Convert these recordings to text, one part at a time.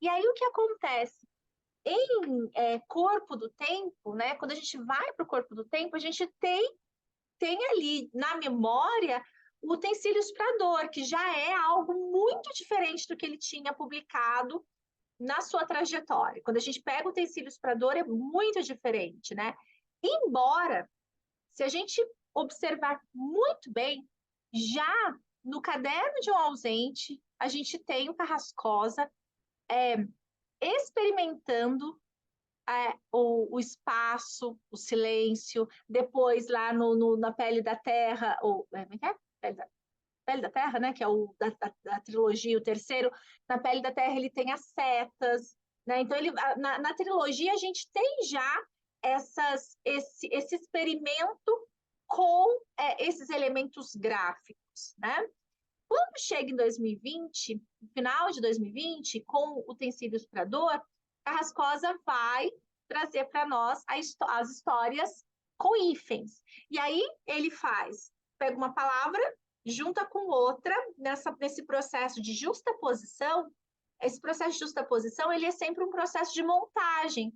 E aí o que acontece? Em corpo do tempo, né? Quando a gente vai para o corpo do tempo, a gente tem ali na memória o utensílios para dor, que já é algo muito diferente do que ele tinha publicado na sua trajetória. Quando a gente pega utensílios para dor, é muito diferente, né? Embora, se a gente observar muito bem, já no caderno de um ausente, a gente tem o Carrascosa experimentando o espaço, o silêncio, depois lá na Pele da Terra, ou como é que é? Pele da Terra, né? Que é o da trilogia, o terceiro. Na Pele da Terra ele tem as setas, né? Então na trilogia a gente tem já esse experimento com esses elementos gráficos, né? Quando chega em 2020, no final de 2020, com utensílios para dor, Carrascosa vai trazer para nós as histórias com hífens. E aí ele pega uma palavra, junta com outra, nesse processo de justaposição. Esse processo de justaposição, ele é sempre um processo de montagem,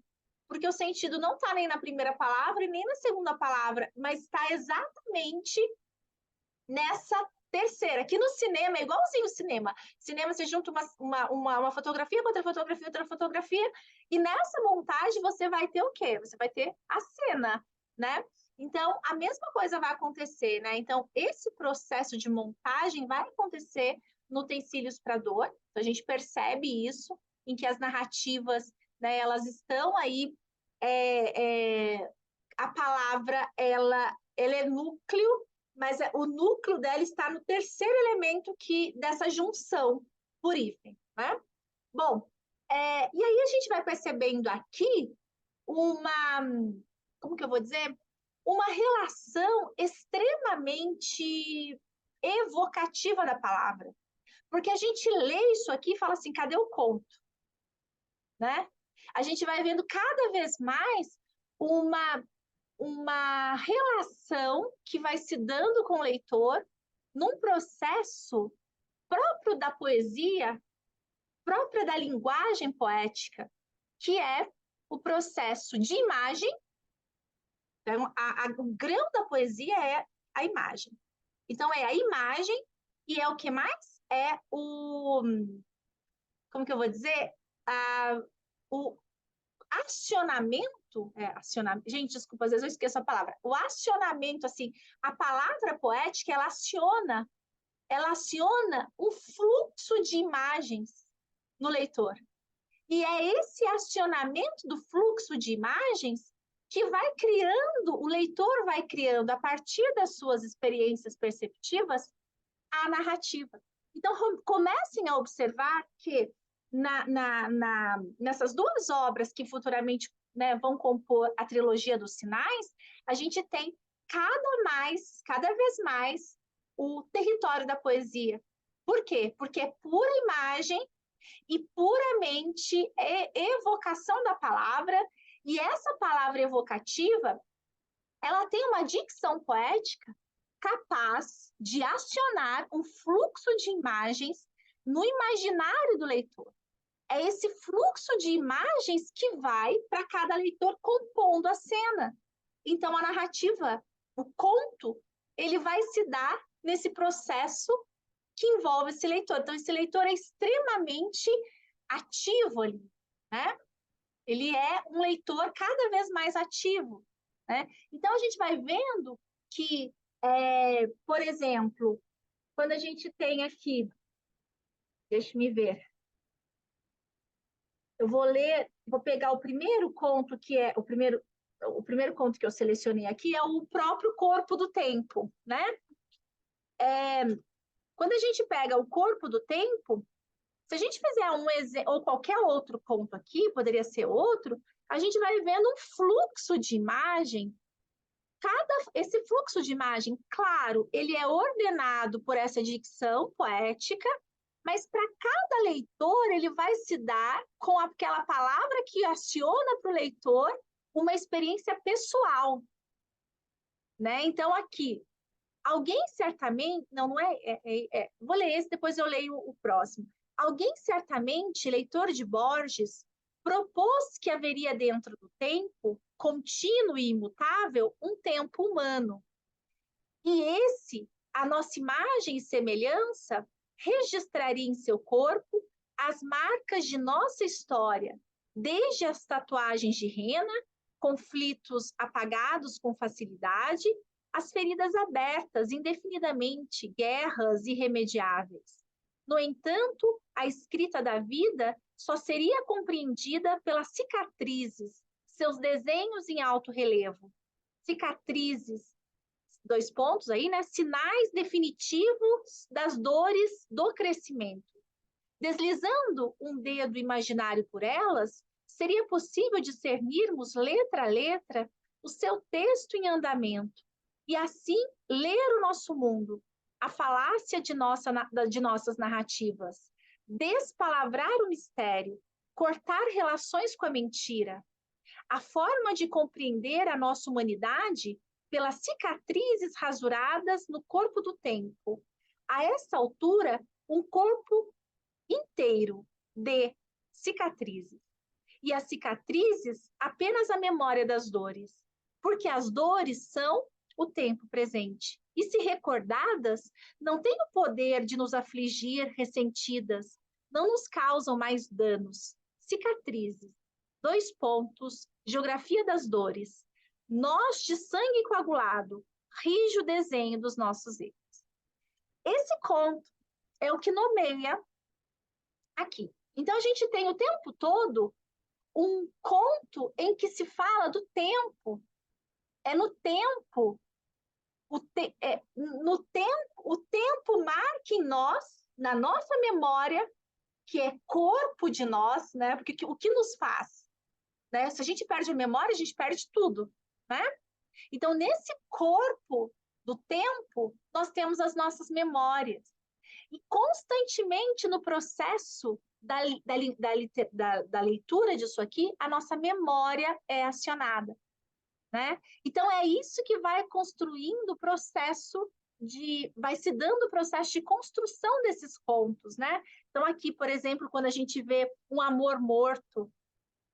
porque o sentido não está nem na primeira palavra e nem na segunda palavra, mas está exatamente nessa terceira. Aqui no cinema é igualzinho o cinema. Cinema, você junta uma fotografia com outra fotografia, e nessa montagem você vai ter o quê? Você vai ter a cena, né? Então, a mesma coisa vai acontecer, né? Então, esse processo de montagem vai acontecer no Utensílios para Dor. Então, a gente percebe isso, em que as narrativas, né, elas estão aí, a palavra, ela é núcleo, mas o núcleo dela está no terceiro elemento dessa junção por hífen, né? Bom, e aí a gente vai percebendo aqui uma, como que eu vou dizer? Uma relação extremamente evocativa da palavra. Porque a gente lê isso aqui e fala assim, cadê o conto? Né? A gente vai vendo cada vez mais uma relação que vai se dando com o leitor num processo próprio da poesia, própria da linguagem poética, que é o processo de imagem. Então, o grão da poesia é a imagem. Então, é a imagem e é o que mais? É como que eu vou dizer? O acionamento, gente, desculpa, às vezes eu esqueço a palavra. O acionamento, assim, a palavra poética, ela aciona um fluxo de imagens no leitor. E é esse acionamento do fluxo de imagens que vai criando, o leitor vai criando, a partir das suas experiências perceptivas, a narrativa. Então, comecem a observar que nessas duas obras que futuramente, né, vão compor a trilogia dos sinais, a gente tem cada vez mais, o território da poesia. Por quê? Porque é pura imagem e puramente evocação da palavra, e essa palavra evocativa, ela tem uma dicção poética capaz de acionar um fluxo de imagens no imaginário do leitor. É esse fluxo de imagens que vai para cada leitor compondo a cena. Então, a narrativa, o conto, ele vai se dar nesse processo que envolve esse leitor. Então, esse leitor é extremamente ativo ali, né? Ele é um leitor cada vez mais ativo, né? Então, a gente vai vendo que, por exemplo, quando a gente tem aqui, deixa me ver, eu vou pegar o primeiro conto, que é o primeiro conto que eu selecionei aqui, é o próprio Corpo do Tempo, né? Quando a gente pega o Corpo do Tempo, se a gente fizer um exemplo, ou qualquer outro conto aqui, poderia ser outro, a gente vai vendo um fluxo de imagem. Esse fluxo de imagem, claro, ele é ordenado por essa dicção poética, mas para cada leitor ele vai se dar com aquela palavra que aciona para o leitor uma experiência pessoal, né? Então aqui, alguém certamente, não é, vou ler esse, depois eu leio o próximo. Alguém certamente, leitor de Borges, propôs que haveria dentro do tempo, contínuo e imutável, um tempo humano. E esse, a nossa imagem e semelhança, registraria em seu corpo as marcas de nossa história, desde as tatuagens de rena, conflitos apagados com facilidade, as feridas abertas indefinidamente, guerras irremediáveis. No entanto, a escrita da vida só seria compreendida pelas cicatrizes, seus desenhos em alto relevo. Cicatrizes, dois pontos aí, né? Sinais definitivos das dores do crescimento. Deslizando um dedo imaginário por elas, seria possível discernirmos letra a letra o seu texto em andamento e assim ler o nosso mundo, a falácia de nossas narrativas, despalavrar o mistério, cortar relações com a mentira. A forma de compreender a nossa humanidade pelas cicatrizes rasuradas no corpo do tempo. A essa altura, um corpo inteiro de cicatrizes. E as cicatrizes, apenas a memória das dores, porque as dores são o tempo presente. E se recordadas, não têm o poder de nos afligir ressentidas, não nos causam mais danos. Cicatrizes. Dois pontos, geografia das dores. Nós de sangue coagulado, rijo desenho dos nossos erros. Esse conto é o que nomeia aqui. Então, a gente tem o tempo todo um conto em que se fala do tempo. É no tempo, o tempo marca em nós, na nossa memória, que é corpo de nós, né? Porque o que nos faz? Né? Se a gente perde a memória, a gente perde tudo, né? Então, nesse corpo do tempo, nós temos as nossas memórias. E constantemente no processo da leitura disso aqui, a nossa memória é acionada, né? Então, é isso que vai construindo o processo vai se dando o processo de construção desses contos, né? Então, aqui, por exemplo, quando a gente vê um amor morto,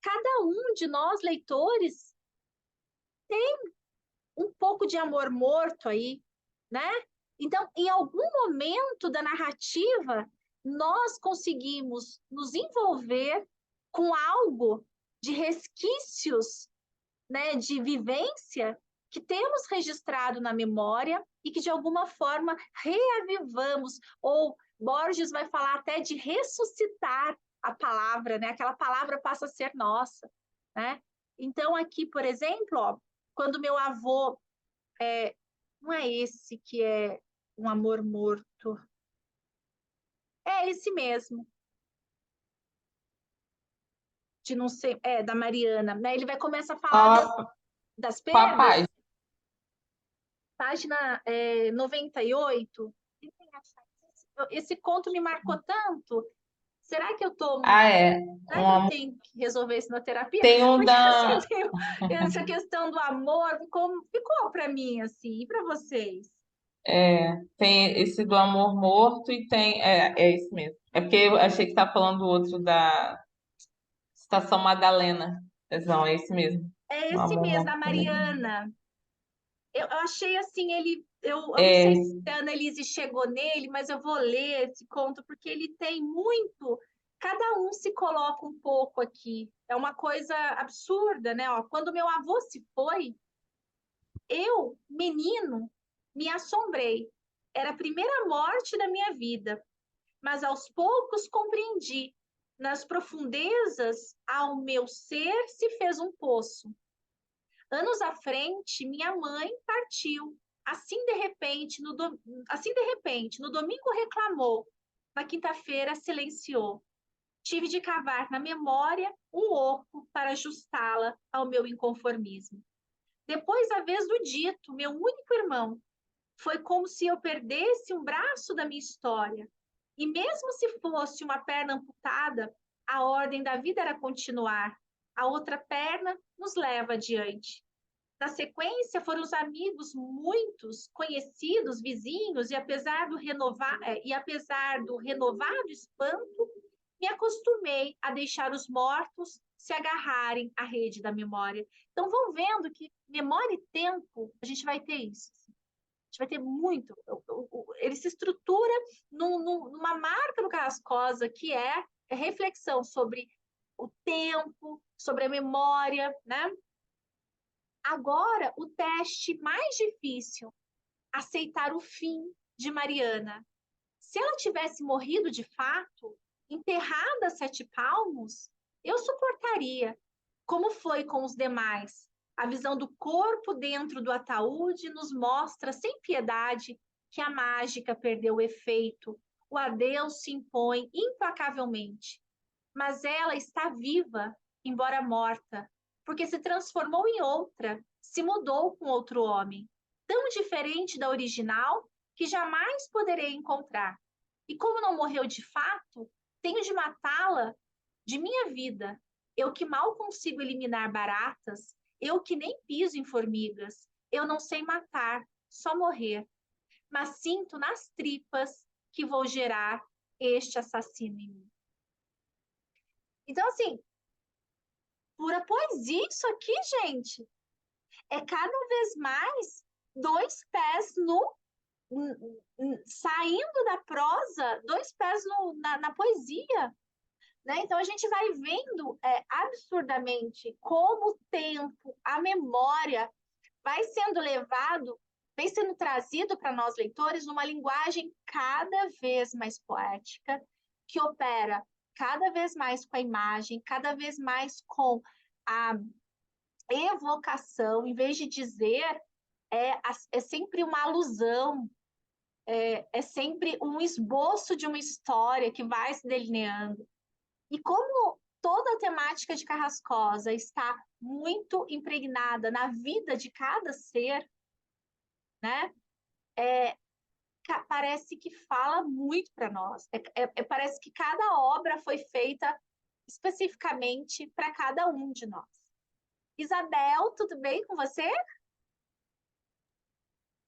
cada um de nós, leitores, tem um pouco de amor morto aí, né? Então, em algum momento da narrativa, nós conseguimos nos envolver com algo de resquícios, né, de vivência que temos registrado na memória e que de alguma forma reavivamos, ou Borges vai falar até de ressuscitar a palavra, né? Aquela palavra passa a ser nossa, né? Então aqui, por exemplo, ó, quando meu avô não é esse que é um amor morto, é esse mesmo, de não ser, da Mariana, né? Ele vai começar a falar Qual, das qual a perdas, página? página 98. Esse conto me marcou tanto. Será que eu tomo? Ah, é. Será que eu tenho que resolver isso na terapia? Tem um Porque assim, da. essa questão do amor ficou para mim assim, e para vocês? Tem esse do amor morto e tem. É isso mesmo. É porque eu achei que tá falando do outro da Estação Madalena. Mas não, é esse mesmo. É O esse amor mesmo, da morto também. Mariana. Eu achei assim, eu não É, sei se a Annelise chegou nele, mas eu vou ler esse conto, porque ele tem muito, cada um se coloca um pouco aqui. É uma coisa absurda, né? Ó, quando meu avô se foi, eu, menino, me assombrei. Era a primeira morte da minha vida, mas aos poucos compreendi. Nas profundezas, ao meu ser se fez um poço. Anos à frente, minha mãe partiu. Assim de repente, no domingo reclamou, na quinta-feira silenciou. Tive de cavar na memória um oco para ajustá-la ao meu inconformismo. Depois, a vez do dito, meu único irmão, foi como se eu perdesse um braço da minha história. E mesmo se fosse uma perna amputada, a ordem da vida era continuar. A outra perna nos leva adiante. Na sequência, foram os amigos, muitos conhecidos, vizinhos, e apesar do renovado espanto, me acostumei a deixar os mortos se agarrarem à rede da memória. Então, vão vendo que memória e tempo, a gente vai ter isso. A gente vai ter muito. Ele se estrutura numa marca no Carrascosa, que é reflexão sobre o tempo, sobre a memória, né? Agora, o teste mais difícil, aceitar o fim de Mariana. Se ela tivesse morrido de fato, enterrada a 7 palmos, eu suportaria. Como foi com os demais? A visão do corpo dentro do ataúde nos mostra sem piedade que a mágica perdeu o efeito. O adeus se impõe implacavelmente. Mas ela está viva, embora morta, porque se transformou em outra, se mudou com outro homem, tão diferente da original que jamais poderei encontrar. E como não morreu de fato, tenho de matá-la de minha vida. Eu que mal consigo eliminar baratas, eu que nem piso em formigas, eu não sei matar, só morrer. Mas sinto nas tripas que vou gerar este assassino em mim. Então, assim, pura poesia isso aqui, gente. É cada vez mais 2 pés no saindo da prosa, 2 pés na poesia. Né? Então, a gente vai vendo absurdamente como o tempo, a memória, vai sendo levado, vem sendo trazido para nós leitores numa linguagem cada vez mais poética, que opera cada vez mais com a imagem, cada vez mais com a evocação, em vez de dizer, é sempre uma alusão, é sempre um esboço de uma história que vai se delineando. E como toda a temática de Carrascosa está muito impregnada na vida de cada ser, né? Parece que fala muito para nós. Parece que cada obra foi feita especificamente para cada um de nós. Isabel, tudo bem com você?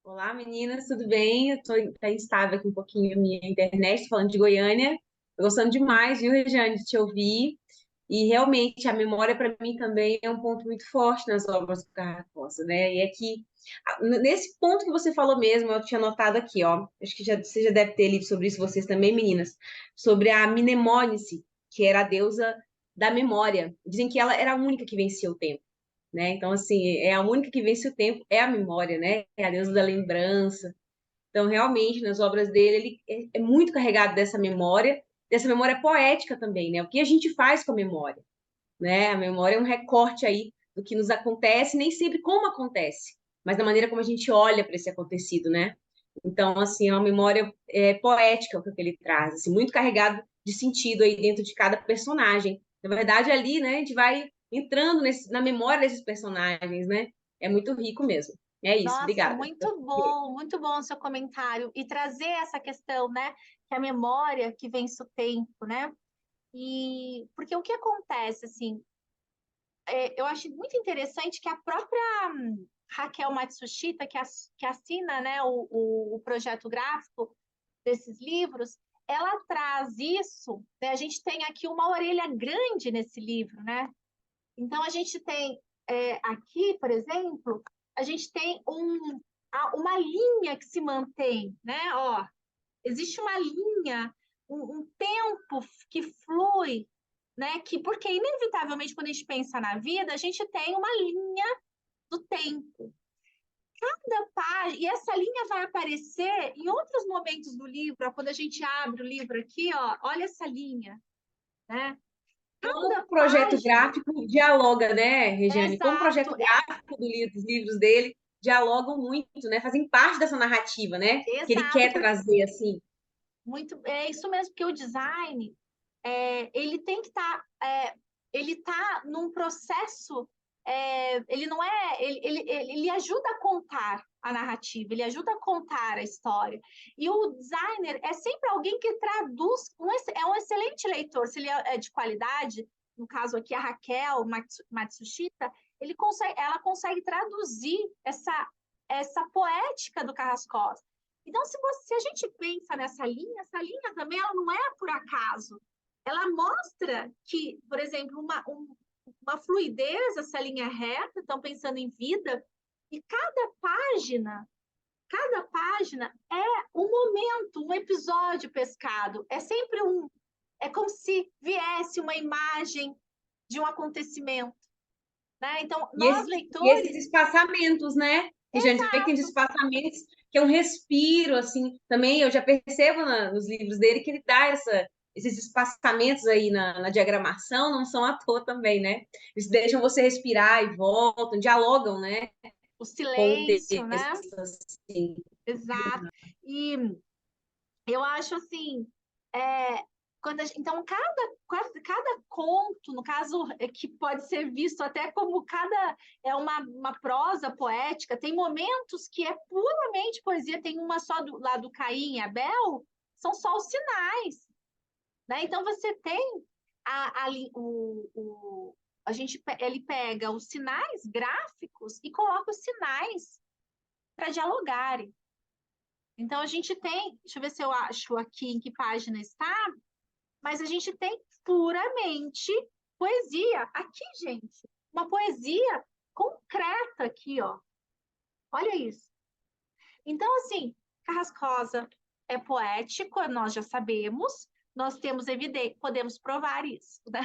Olá, meninas, tudo bem? Tá instável aqui um pouquinho a minha internet, tô falando de Goiânia. Tô gostando demais, viu, Regiane, de te ouvir. E realmente a memória para mim também é um ponto muito forte nas obras do Carrascosa, né? E é que nesse ponto que você falou mesmo, eu tinha notado aqui, ó. Acho que você já deve ter lido sobre isso vocês também, meninas, sobre a Mnemônice, que era a deusa da memória. Dizem que ela era a única que vencia o tempo, né? Então, assim, é a única que vence o tempo, é a memória, né? É a deusa da lembrança. Então, realmente, nas obras dele, ele é muito carregado dessa memória poética também, né? O que a gente faz com a memória, né? A memória é um recorte aí do que nos acontece, nem sempre como acontece, mas da maneira como a gente olha para esse acontecido, né? Então, assim, é uma memória poética o que ele traz, assim, muito carregado de sentido aí dentro de cada personagem. Na verdade, ali, né, a gente vai entrando na memória desses personagens, né? É muito rico mesmo. É isso, Nossa, obrigada. muito bom o seu comentário. E trazer essa questão, né? Que a memória que vence o tempo, né? E porque o que acontece, assim, eu acho muito interessante que a própria Raquel Matsushita, que assina, né, o projeto gráfico desses livros, ela traz isso, né? A gente tem aqui uma orelha grande nesse livro, né? Então, a gente tem aqui, por exemplo, a gente tem uma linha que se mantém, né? Ó, existe uma linha, um tempo que flui, né? Porque, inevitavelmente, quando a gente pensa na vida, a gente tem uma linha do tempo. Cada página, e essa linha vai aparecer em outros momentos do livro, ó, quando a gente abre o livro aqui, ó, olha essa linha, né? Como Cada o projeto página, gráfico dialoga, né, Regiane? Como o projeto exato, gráfico dos livros dele dialogam muito, né? Fazem parte dessa narrativa, né? Que ele exato, quer trazer, assim. muito, é isso mesmo, porque o design, ele tem que estar, ele está num processo, ele não é, ele ajuda a contar a narrativa, ele ajuda a contar a história. E o designer é sempre alguém que traduz, é um excelente leitor, se ele é de qualidade, no caso aqui a Raquel Matsushita, ela consegue traduzir essa poética do Carrascosa. Então, se a gente pensa nessa linha, essa linha também ela não é por acaso. Ela mostra que, por exemplo, uma fluidez, essa linha reta, estão pensando em vida, e cada página é um momento, um episódio pescado. É sempre é como se viesse uma imagem de um acontecimento, né? Então, nós E leitores, esses espaçamentos, né? Que a gente vê que tem espaçamentos que é um respiro, assim. Também eu já percebo nos livros dele que ele dá esses espaçamentos aí na diagramação, não são à toa também, né? Eles deixam você respirar e voltam, dialogam, né? o Com o silêncio, né? texto, assim. Exato. E eu acho assim, é, então cada conto, no caso, que pode ser visto até como é uma prosa poética, tem momentos que é puramente poesia, tem uma só lá do Caim e Abel, são só os sinais, né? Então você tem ali ele pega os sinais gráficos e coloca os sinais para dialogarem. Então, a gente tem, deixa eu ver se eu acho aqui em que página está, mas a gente tem puramente poesia. Aqui, gente, uma poesia concreta aqui, ó. Olha isso. Então, assim, Carrascosa é poético, nós já sabemos, nós temos evidência, podemos provar isso, né?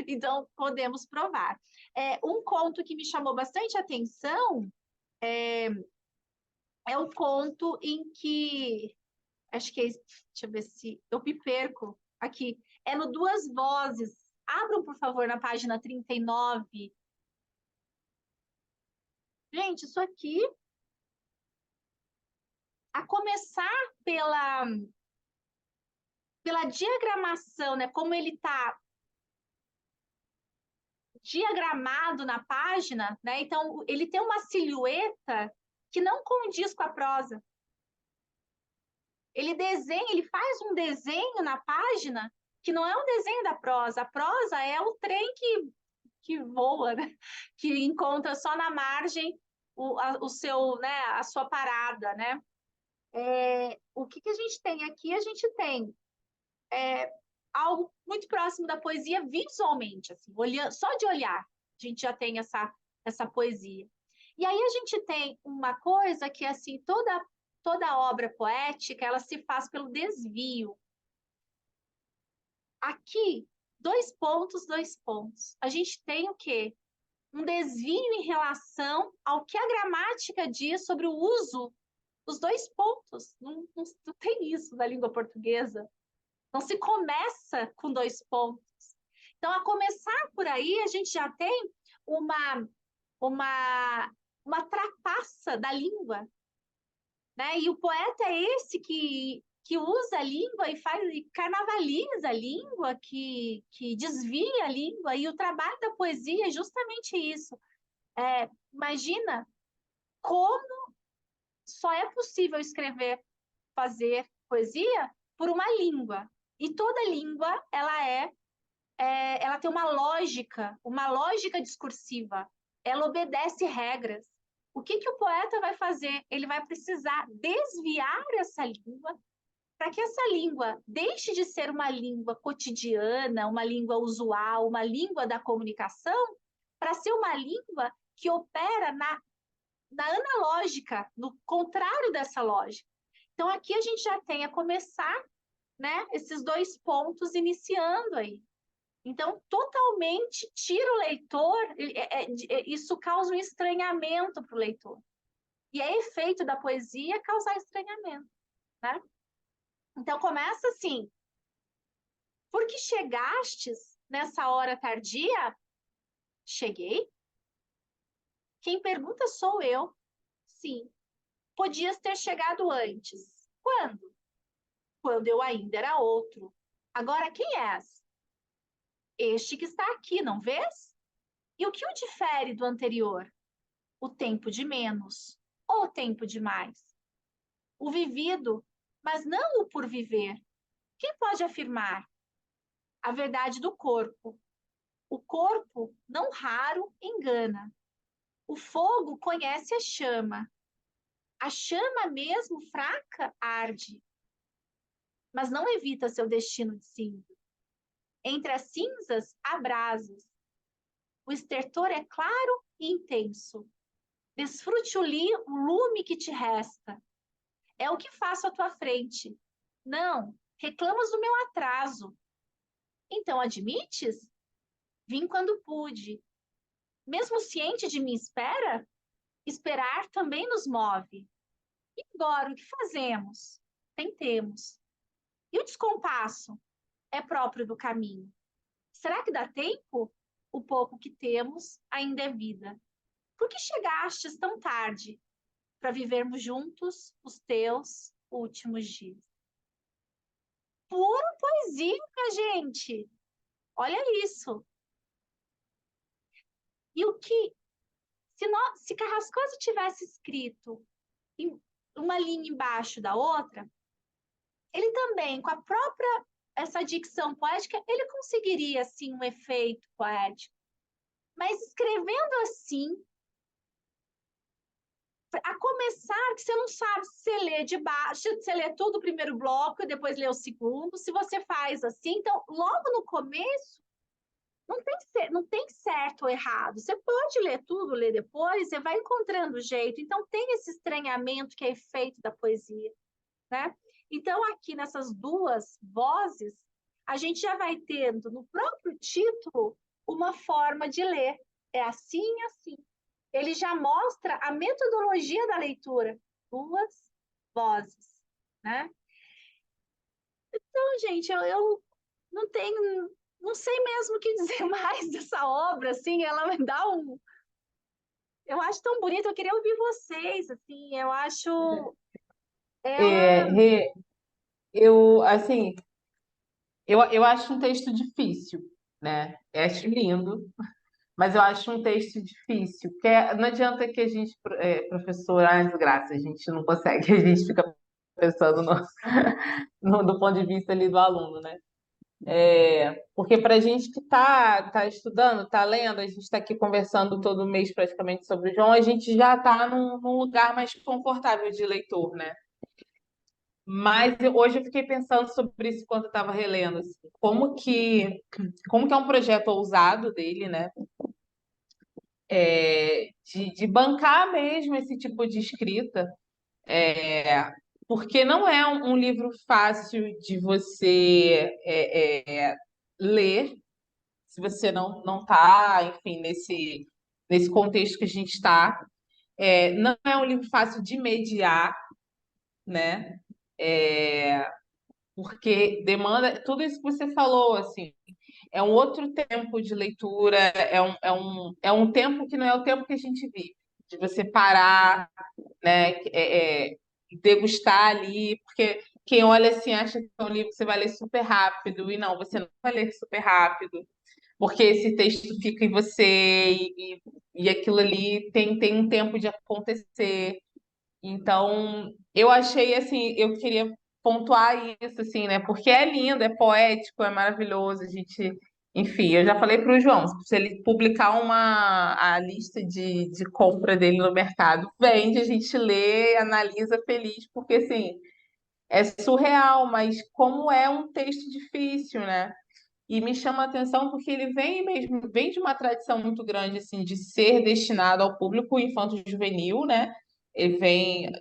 Então, podemos provar. Um conto que me chamou bastante atenção é o conto em que acho que deixa eu ver se eu me perco aqui. É no Duas Vozes. Abram, por favor, na página 39. Gente, isso aqui, a começar pela diagramação, né? Como ele está diagramado na página, né? Então, ele tem uma silhueta que não condiz com a prosa. Ele faz um desenho na página que não é um desenho da prosa. A prosa é o trem que voa, né? Que encontra só na margem a sua parada, né? O que a gente tem aqui? A gente tem algo muito próximo da poesia visualmente, assim, só de olhar, a gente já tem essa poesia. E aí a gente tem uma coisa que, assim, toda obra poética, ela se faz pelo desvio. Aqui, 2 pontos, 2 pontos. A gente tem o quê? Um desvio em relação ao que a gramática diz sobre o uso dos 2 pontos. Não tem isso na língua portuguesa. Não se começa com 2 pontos. Então, a começar por aí, a gente já tem uma trapaça da língua, né? E o poeta é esse que usa a língua e carnavaliza a língua, que desvia a língua, e o trabalho da poesia é justamente isso. Imagina como só é possível fazer poesia por uma língua. E toda língua, ela tem uma lógica discursiva. Ela obedece regras. O que o poeta vai fazer? Ele vai precisar desviar essa língua para que essa língua deixe de ser uma língua cotidiana, uma língua usual, uma língua da comunicação, para ser uma língua que opera na analógica, no contrário dessa lógica. Então, aqui a gente já tem a começar, né, esses 2 pontos iniciando aí. Então, totalmente tira o leitor, isso causa um estranhamento para o leitor. E é efeito da poesia causar estranhamento, né? Então, começa assim: por que chegastes nessa hora tardia? Cheguei. Quem pergunta sou eu. Sim. Podias ter chegado antes. Quando? Quando eu ainda era outro. Agora quem és? Este que está aqui, não vês? E o que o difere do anterior? O tempo de menos ou o tempo de mais? O vivido, mas não o por viver. Quem pode afirmar? A verdade do corpo. O corpo, não raro, engana. O fogo conhece a chama. A chama mesmo fraca arde, mas não evita seu destino de cinza. Entre as cinzas há brasas. O estertor é claro e intenso. Desfrute o lume que te resta. É o que faço à tua frente. Não, reclamas do meu atraso. Então admites? Vim quando pude. Mesmo ciente de minha espera, esperar também nos move. E agora, o que fazemos? Tentemos. E o descompasso? É próprio do caminho. Será que dá tempo? O pouco que temos ainda é vida. Por que chegastes tão tarde para vivermos juntos os teus últimos dias? Pura poesia, minha gente! Olha isso! E o que, se Carrascosa tivesse escrito uma linha embaixo da outra, ele também, com a própria essa dicção poética, ele conseguiria, assim, um efeito poético. Mas escrevendo assim, a começar, que você não sabe se você lê de baixo, se você lê todo o primeiro bloco e depois lê o segundo, se você faz assim, então, logo no começo, não tem certo ou errado. Você pode ler tudo, ler depois, você vai encontrando o jeito. Então, tem esse estranhamento que é efeito da poesia, né? Então, aqui nessas duas vozes, a gente já vai tendo no próprio título uma forma de ler. É assim e assim. Ele já mostra a metodologia da leitura. Duas vozes, né? Então, gente, eu não tenho, não sei mesmo o que dizer mais dessa obra, assim, ela me dá um... Eu acho tão bonito, eu queria ouvir vocês, assim, eu acho ela... Rê, assim, eu acho um texto difícil, né? Eu acho lindo, mas eu acho um texto difícil, porque não adianta que a gente, professor, desgraça, a gente não consegue, a gente fica pensando do ponto de vista ali do aluno, né? Porque para a gente que tá estudando, tá lendo, a gente está aqui conversando todo mês praticamente sobre o João, a gente já está num lugar mais confortável de leitor, né? Mas hoje eu fiquei pensando sobre isso quando eu estava relendo, assim, como que é um projeto ousado dele, né? De bancar mesmo esse tipo de escrita, porque não é um livro fácil de você ler, se você não está, enfim, nesse contexto que a gente está. Não é um livro fácil de mediar, né? É, porque demanda tudo isso que você falou, assim, é um outro tempo de leitura, é um tempo que não é o tempo que a gente vive, de você parar, né, degustar ali, porque quem olha assim acha que é um livro que você vai ler super rápido, e não, você não vai ler super rápido, porque esse texto fica em você e aquilo ali tem um tempo de acontecer. Então, eu achei assim, eu queria pontuar isso, assim, né? Porque é lindo, é poético, é maravilhoso. A gente, enfim, eu já falei para o João, se ele publicar a lista de compra dele no mercado, vende, a gente lê, analisa feliz, porque assim, é surreal, mas como é um texto difícil, né? E me chama a atenção porque ele vem de uma tradição muito grande assim de ser destinado ao público infanto-juvenil, né? Ele vem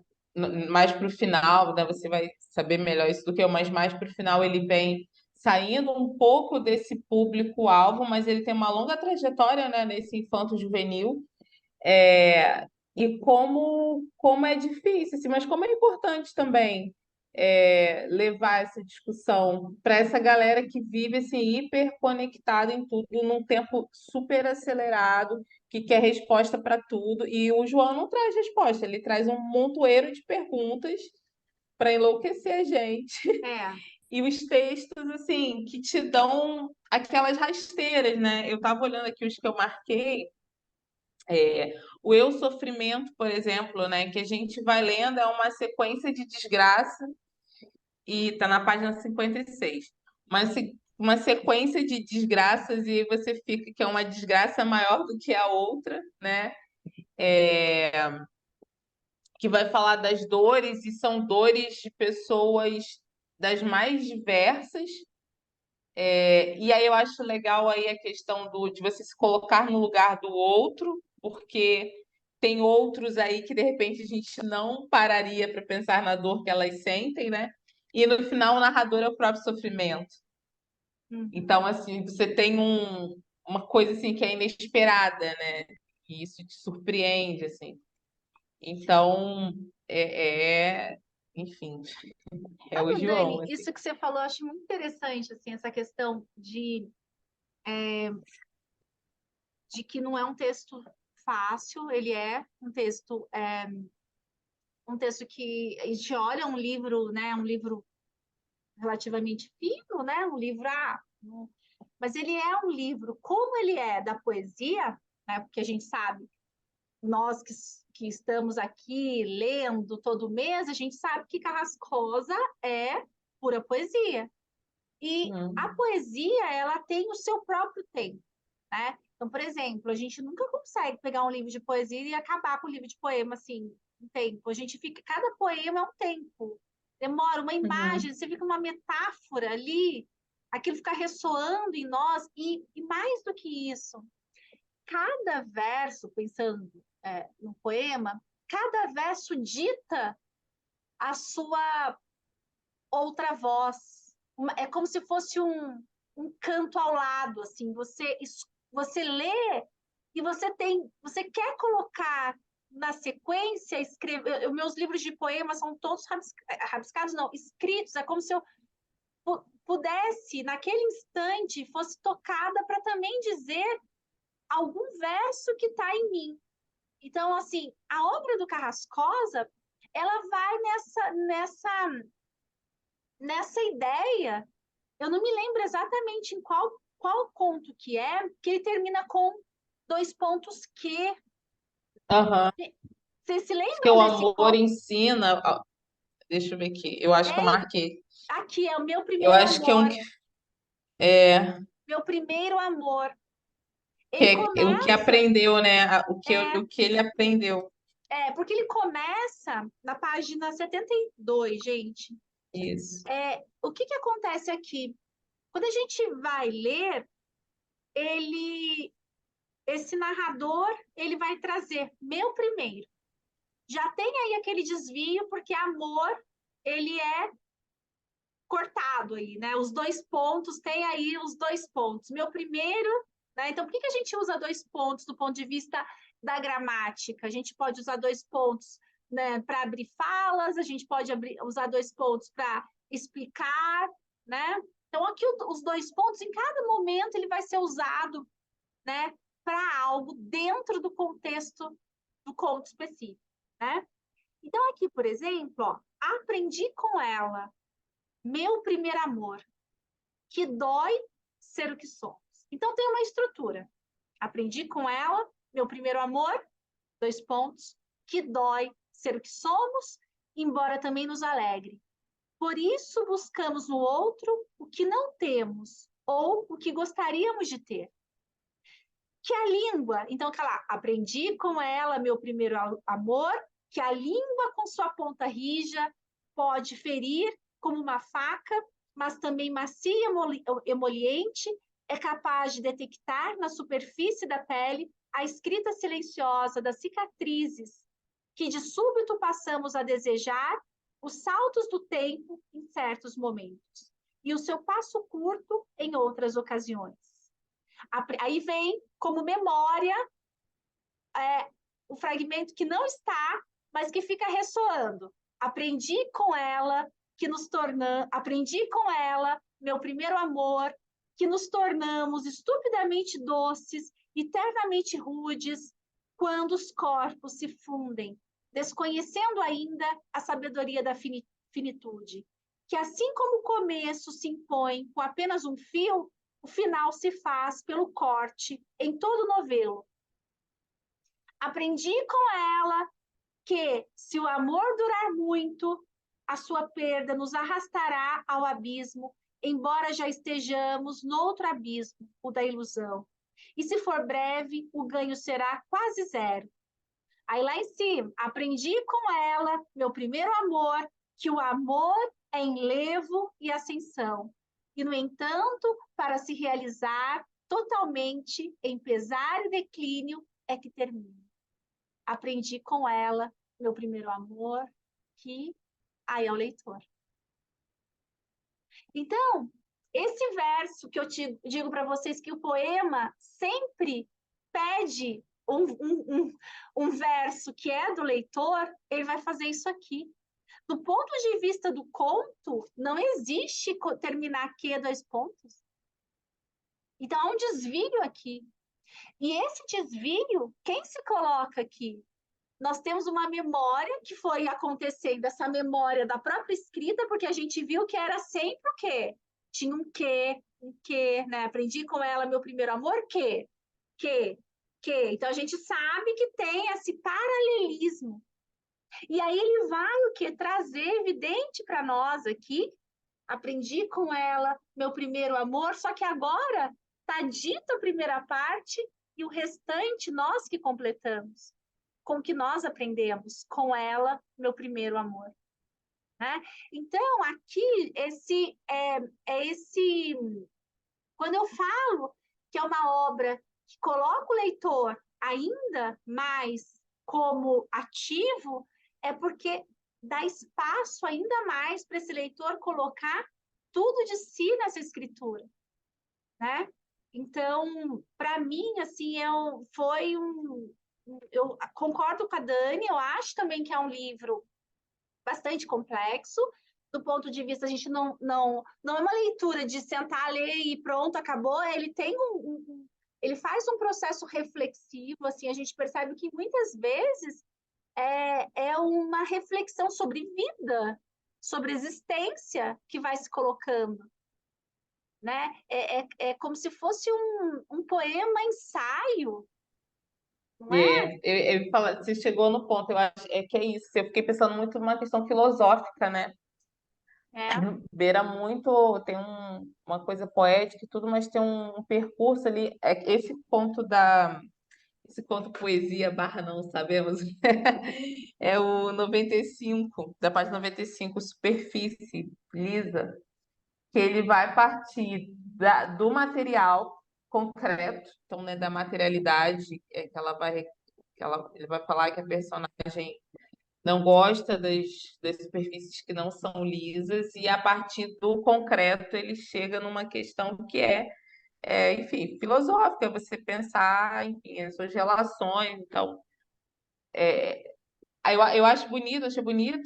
mais para o final, né? Você vai saber melhor isso do que eu, mas mais para o final ele vem saindo um pouco desse público-alvo, mas ele tem uma longa trajetória, né, nesse infanto-juvenil. E como é difícil, assim, mas como é importante também levar essa discussão para essa galera que vive assim, hiper conectada em tudo, num tempo super acelerado, que quer resposta para tudo. E o João não traz resposta, ele traz um montoeiro de perguntas para enlouquecer a gente. É, E os textos, assim, que te dão aquelas rasteiras, né? Eu estava olhando aqui os que eu marquei. O Eu Sofrimento, por exemplo, né, que a gente vai lendo, é uma sequência de desgraça e está na página 56. Mas uma sequência de desgraças e você fica que é uma desgraça maior do que a outra, né? Que vai falar das dores e são dores de pessoas das mais diversas. E aí eu acho legal aí a questão de você se colocar no lugar do outro, porque tem outros aí que de repente a gente não pararia para pensar na dor que elas sentem, né? E no final o narrador é o próprio sofrimento. Então, assim, você tem uma coisa assim que é inesperada, né? E isso te surpreende, assim. Então, enfim, é o Sabe, João, Dani, assim. isso que você falou, eu acho muito interessante, assim, essa questão de que não é um texto fácil, ele é um texto que a gente olha um livro, né, um livro relativamente fino, né, um livro, mas ele é um livro, como ele é da poesia, né, porque a gente sabe, nós que estamos aqui lendo todo mês, a gente sabe que Carrascosa é pura poesia. E a poesia, ela tem o seu próprio tempo, né? Então, por exemplo, a gente nunca consegue pegar um livro de poesia e acabar com o livro de poema, assim, um tempo. A gente fica, cada poema é um tempo. Demora uma imagem, você fica uma metáfora ali, aquilo fica ressoando em nós, e mais do que isso, cada verso, pensando no poema, cada verso dita a sua outra voz. É como se fosse um canto ao lado, assim, você lê e você quer colocar na sequência, escrever, meus livros de poemas são todos rabiscados, não, escritos, é como se eu pudesse, naquele instante, fosse tocada para também dizer algum verso que está em mim. Então, assim, a obra do Carrascosa, ela vai nessa ideia. Eu não me lembro exatamente em qual conto que ele termina com dois pontos que. Aham. Vocês se Acho que lembram o desse amor conto? ensina. Deixa eu ver aqui. Eu acho que eu marquei. Aqui é o meu Eu primeiro acho que é um amor. que é, Meu primeiro amor. que Ele é o que começa. aprendeu, né? É, O que ele aprendeu. porque ele começa na página 72, gente. Isso. O que acontece aqui? Quando a gente vai ler, esse narrador, ele vai trazer meu primeiro. Já tem aí aquele desvio, porque amor, ele é cortado aí, né? Os dois pontos, tem aí os dois pontos. Meu primeiro, né? Então, por que a gente usa dois pontos do ponto de vista da gramática? A gente pode usar dois pontos, né, para abrir falas, a gente pode usar dois pontos para explicar, né? Então, aqui os dois pontos, em cada momento, ele vai ser usado, né, para algo dentro do contexto do conto específico, né? Então, aqui, por exemplo, ó, aprendi com ela, meu primeiro amor, que dói ser o que somos. Então, tem uma estrutura. Aprendi com ela, meu primeiro amor, dois pontos, que dói ser o que somos, embora também nos alegre. Por isso, buscamos no outro o que não temos ou o que gostaríamos de ter. Que a língua, então, aprendi com ela, meu primeiro amor, que a língua com sua ponta rija pode ferir como uma faca, mas também macia e emoliente, é capaz de detectar na superfície da pele a escrita silenciosa das cicatrizes que de súbito passamos a desejar, os saltos do tempo em certos momentos e o seu passo curto em outras ocasiões. Aí vem como memória o fragmento que não está, mas que fica ressoando. Aprendi com ela aprendi com ela, meu primeiro amor, que nos tornamos estupidamente doces, eternamente rudes, quando os corpos se fundem, desconhecendo ainda a sabedoria da finitude. Que assim como o começo se impõe com apenas um fio, o final se faz pelo corte em todo o novelo. Aprendi com ela que, se o amor durar muito, a sua perda nos arrastará ao abismo embora já estejamos noutro abismo, o da ilusão. E se for breve, o ganho será quase zero. Aí lá em cima, aprendi com ela, meu primeiro amor, que o amor é enlevo e ascensão. E, no entanto, para se realizar totalmente em pesar e declínio, é que termina. Aprendi com ela, meu primeiro amor, que aí é o leitor. Então, esse verso que eu te digo para vocês que o poema sempre pede um verso que é do leitor, ele vai fazer isso aqui. Do ponto de vista do conto, não existe terminar Q dois pontos. Então, há um desvio aqui. E esse desvio, quem se coloca aqui? Nós temos uma memória que foi acontecendo, essa memória da própria escrita, porque a gente viu que era sempre o quê? Tinha um quê, né? Aprendi com ela meu primeiro amor, que. Então a gente sabe que tem esse paralelismo. E aí ele vai o quê? Trazer evidente para nós aqui. Aprendi com ela meu primeiro amor, só que agora está dita a primeira parte e o restante nós que completamos com o que nós aprendemos com ela, meu primeiro amor. Né? Então, aqui, quando eu falo que é uma obra que coloca o leitor ainda mais como ativo, é porque dá espaço ainda mais para esse leitor colocar tudo de si nessa escritura. Né? Então, para mim, assim, foi eu concordo com a Dani, eu acho também que é um livro bastante complexo, do ponto de vista, a gente não é uma leitura de sentar, ler e pronto, acabou, ele tem ele faz um processo reflexivo, assim, a gente percebe que muitas vezes é uma reflexão sobre vida, sobre existência que vai se colocando, né? É como se fosse um poema ensaio, não é? Você chegou no ponto, eu acho que é isso. Eu fiquei pensando muito numa questão filosófica, né? É, Beira muito, tem uma coisa poética e tudo, mas tem um percurso ali. Esse conto poesia barra não sabemos, é o 95, da página 95, Superfície Lisa, que ele vai partir do material concreto, então, né, da materialidade, ele vai falar que a personagem não gosta das superfícies que não são lisas, e a partir do concreto ele chega numa questão que enfim, filosófica, você pensar, enfim, as suas relações, então, aí eu acho bonito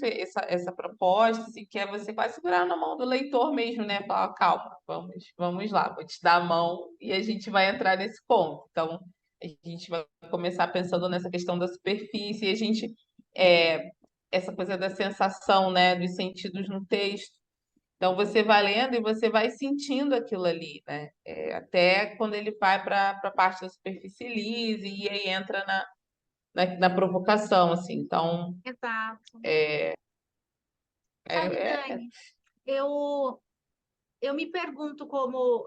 essa proposta, assim, que é você quase segurar na mão do leitor mesmo, né? Falar, calma, vamos lá, vou te dar a mão e a gente vai entrar nesse ponto. Então, a gente vai começar pensando nessa questão da superfície, e a gente, essa coisa da sensação, né? Dos sentidos no texto. Então, você vai lendo e você vai sentindo aquilo ali, né? Até quando ele vai para a parte da superfície lisa e aí entra na provocação, assim. Então, exato. Sabe, é, é, Dani, eu, eu me pergunto como,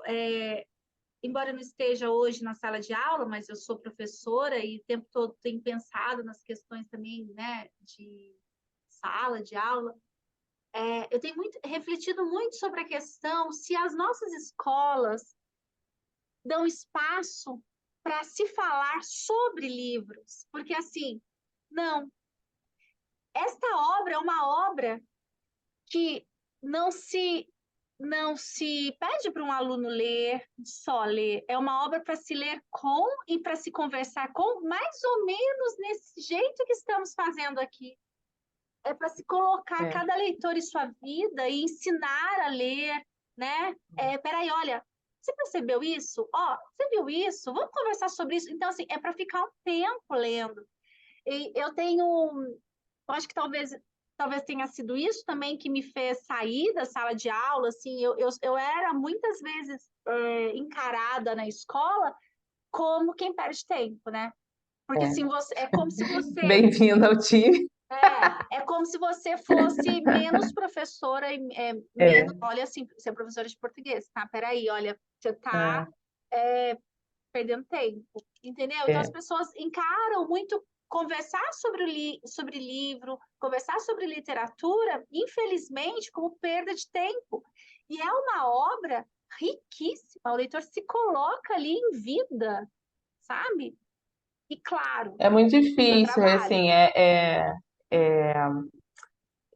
embora eu não esteja hoje na sala de aula, mas eu sou professora e o tempo todo tenho pensado nas questões também, né, de sala de aula. Eu tenho refletido muito sobre a questão se as nossas escolas dão espaço para se falar sobre livros, porque assim, não, esta obra é uma obra que não se pede para um aluno ler, só ler. É uma obra para se ler com e para se conversar com, mais ou menos nesse jeito que estamos fazendo aqui. É para se colocar é, cada leitor em sua vida e ensinar a ler, né? Peraí, olha, você percebeu isso? Ó, você viu isso? Vamos conversar sobre isso? Então, assim, é para ficar um tempo lendo. E eu acho que talvez tenha sido isso também que me fez sair da sala de aula, assim, eu era muitas vezes encarada na escola como quem perde tempo, né? Porque é. assim, é como se você Bem-vindo ao time. É como se você fosse menos professora e É, menos. Olha, assim, você é professora de português, tá? Peraí, olha, você é, tá perdendo tempo, entendeu? Então as é. pessoas encaram muito conversar sobre livro, conversar sobre literatura, infelizmente, como perda de tempo. E é uma obra riquíssima, o leitor se coloca ali em vida, sabe? E claro, É muito dá difícil, trabalho. assim,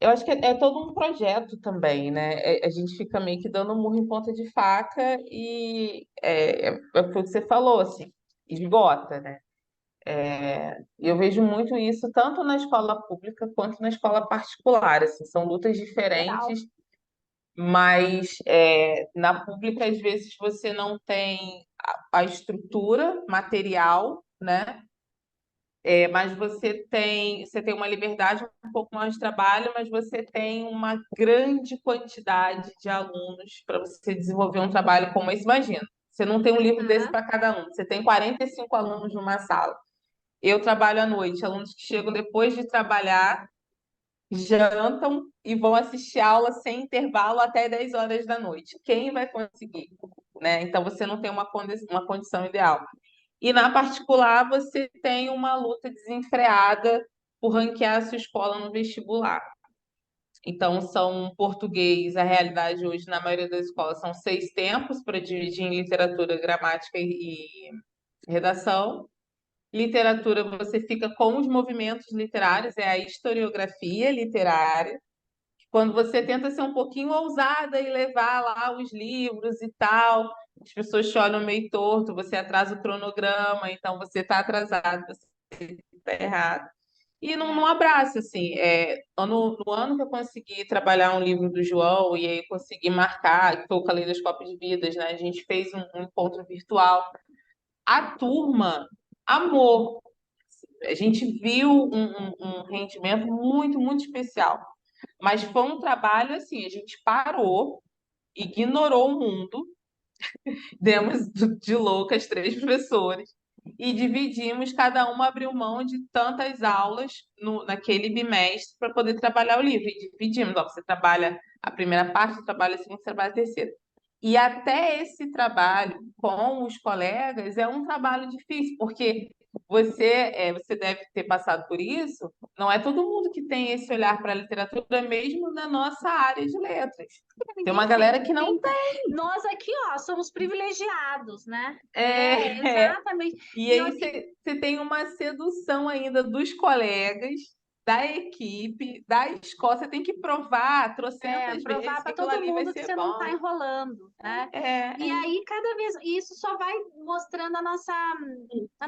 eu acho que é todo um projeto também, né? A gente fica meio que dando murro em ponta de faca e é o que você falou, assim, esgota, né? E eu vejo muito isso tanto na escola pública quanto na escola particular, assim, são lutas Geral. diferentes, mas na pública, às vezes, você não tem a estrutura material, né? Mas você tem uma liberdade um pouco mais de trabalho, mas você tem uma grande quantidade de alunos para você desenvolver um trabalho como esse. Imagina, você não tem um livro desse Uhum. para cada aluno, você tem 45 alunos numa sala. Eu trabalho à noite, alunos que chegam depois de trabalhar, jantam e vão assistir aula sem intervalo até 10 horas da noite. Quem vai conseguir? Né? Então você não tem uma condição ideal. E na particular, você tem uma luta desenfreada por ranquear a sua escola no vestibular. Então, são português, a realidade hoje, na maioria das escolas, são 6 tempos para dividir em literatura, gramática e redação. Literatura, você fica com os movimentos literários, é a historiografia literária. Quando você tenta ser um pouquinho ousada e levar lá os livros e tal, as pessoas te olham meio torto, você atrasa o cronograma, então você está atrasado, você está errado. E não abraça, assim. No ano que eu consegui trabalhar um livro do João, e aí consegui marcar, que foi o Caleidoscópio de Vidas, né? A gente fez um encontro virtual. A turma amou. A gente viu um rendimento muito, muito especial. Mas foi um trabalho assim, a gente parou, ignorou o mundo, demos de loucas 3 professores e dividimos, cada uma abriu mão de tantas aulas naquele bimestre para poder trabalhar o livro. E dividimos, ó, você trabalha a primeira parte, você trabalha a segunda, você trabalha a terceira. E até esse trabalho com os colegas é um trabalho difícil, porque você deve ter passado por isso. Não é todo mundo que tem esse olhar para a literatura, mesmo na nossa área de letras. Tem Ninguém uma tem, galera que não ninguém tem. Nós aqui, ó, somos privilegiados, né? é. Exatamente. E E, aí você tem uma sedução ainda dos colegas, da equipe, da escola. Você tem que provar trocentas provar vezes que para aquilo todo ali vai mundo que ser você não está bom. enrolando, né? E É. aí, cada vez, isso só vai mostrando a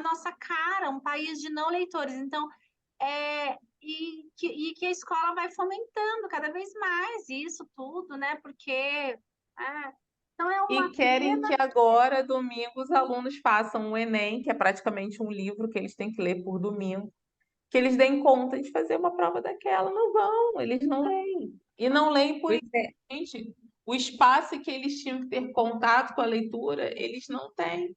nossa cara, um país de não leitores. Então, e que a escola vai fomentando cada vez mais isso tudo, né? Porque, então é E uma querem pena. que agora, domingo, os alunos façam o Enem, que é praticamente um livro que eles têm que ler por domingo, que eles deem conta de fazer uma prova daquela. Não vão, eles não leem. E não leem por Pois isso, é. gente. O espaço que eles tinham que ter contato com a leitura, eles não têm.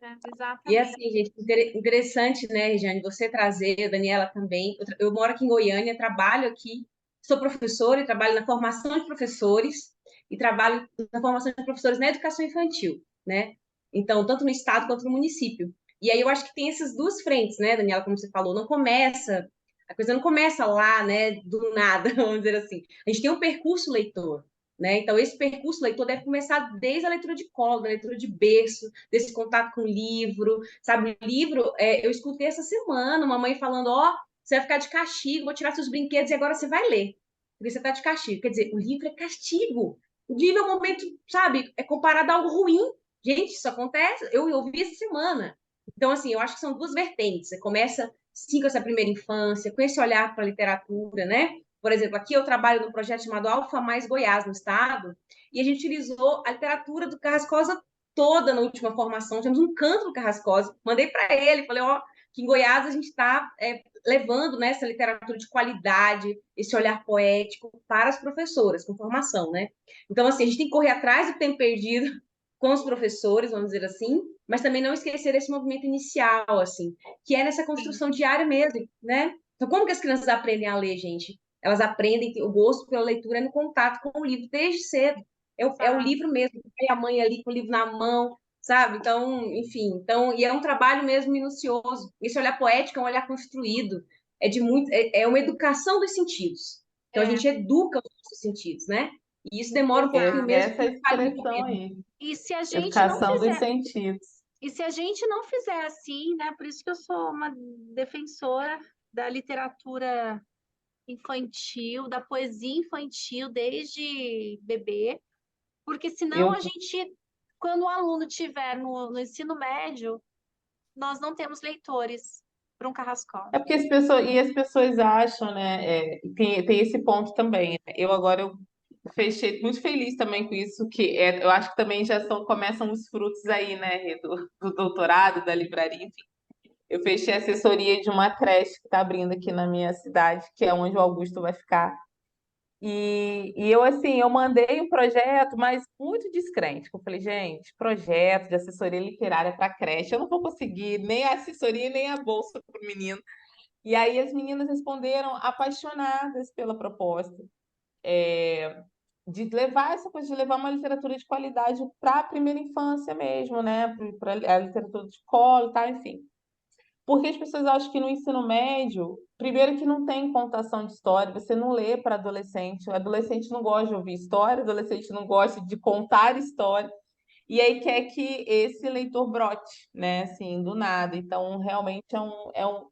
E Exatamente. assim, gente, interessante, né, Regiane, você trazer, Daniela também. Eu moro aqui em Goiânia, trabalho aqui, sou professora e trabalho na formação de professores e trabalho na formação de professores na educação infantil, né? Então, tanto no estado quanto no município. E aí eu acho que tem essas duas frentes, né, Daniela, como você falou, a coisa não começa lá, né, do nada, vamos dizer assim. A gente tem um percurso leitor, né? Então, esse percurso leitor deve começar desde a leitura de colo, da leitura de berço, desse contato com o livro, sabe? O livro, eu escutei essa semana uma mãe falando, ó, você vai ficar de castigo, vou tirar seus brinquedos e agora você vai ler, porque você está de castigo. Quer dizer, o livro é castigo. O livro é um momento, sabe, é comparado a algo ruim. Gente, isso acontece, eu ouvi essa semana. Então, assim, eu acho que são duas vertentes. Você começa, sim, com essa primeira infância, com esse olhar para a literatura, né? Por exemplo, aqui eu trabalho num projeto chamado Alfa Mais Goiás, no estado, e a gente utilizou a literatura do Carrascosa toda na última formação. Temos um canto do Carrascosa. Mandei para ele, falei, ó, que em Goiás a gente está levando, né, essa literatura de qualidade, esse olhar poético para as professoras, com formação, né? Então, assim, a gente tem que correr atrás do tempo perdido com os professores, vamos dizer assim, mas também não esquecer esse movimento inicial, assim, que é nessa construção diária mesmo, né? Então, como que as crianças aprendem a ler, gente? Elas aprendem o gosto pela leitura é no contato com o livro desde cedo. É o Tá? livro mesmo, o pai e a mãe ali com o livro na mão, sabe? Então, enfim, então, e é um trabalho mesmo minucioso. Esse olhar poético é um olhar construído, é uma educação dos sentidos. Então, a É, gente educa os nossos sentidos, né? E isso demora um pouquinho mesmo, Essa porque faz muito expressão medo. aí, e se a gente não educação dos fizer, sentidos. e se a gente não fizer assim, né? Por isso que eu sou uma defensora da literatura infantil, da poesia infantil desde bebê, porque senão Eu a gente, quando o aluno tiver no ensino médio, nós não temos leitores para um Carrascosa. É porque as pessoas acham, né? Tem esse ponto também, né? Eu fechei muito feliz também com isso, eu acho que também começam os frutos aí, né, Rê, do doutorado, da livraria, enfim. Eu fechei a assessoria de uma creche que está abrindo aqui na minha cidade, que é onde o Augusto vai ficar. E eu, assim, eu mandei um projeto, mas muito descrente. Eu falei, gente, projeto de assessoria literária para creche, eu não vou conseguir nem a assessoria, nem a bolsa para o menino. E aí as meninas responderam apaixonadas pela proposta, de levar essa coisa, de levar uma literatura de qualidade para a primeira infância mesmo, né? Para a literatura de colo, tá? Enfim. Porque as pessoas acham que no ensino médio, primeiro que não tem contação de história, você não lê para adolescente, o adolescente não gosta de ouvir história, o adolescente não gosta de contar história, e aí quer que esse leitor brote, né, assim, do nada. Então, realmente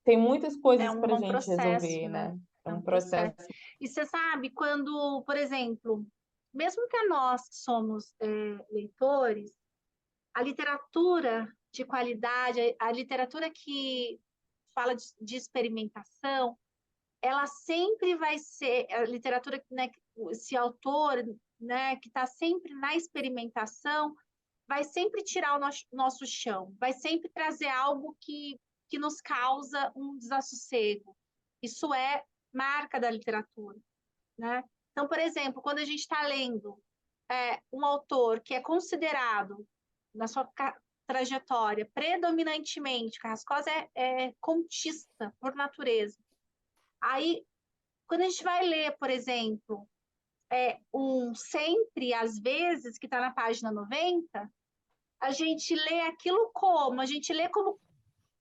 tem muitas É coisas para a um gente processo, resolver, né? né? É É um um processo. processo. E você sabe, quando, por exemplo, mesmo que nós que somos leitores, a literatura de qualidade, a literatura que fala de experimentação, ela sempre vai ser a literatura, né, esse autor, né, que está sempre na experimentação, vai sempre tirar o nosso chão, vai sempre trazer algo que nos causa um desassossego. Isso é marca da literatura, né? Então, por exemplo, quando a gente está lendo um autor que é considerado, na sua trajetória, predominantemente, Carrascosa é contista por natureza. Aí, quando a gente vai ler, por exemplo, um sempre, às vezes, que está na página 90, a gente lê aquilo como? A gente lê como,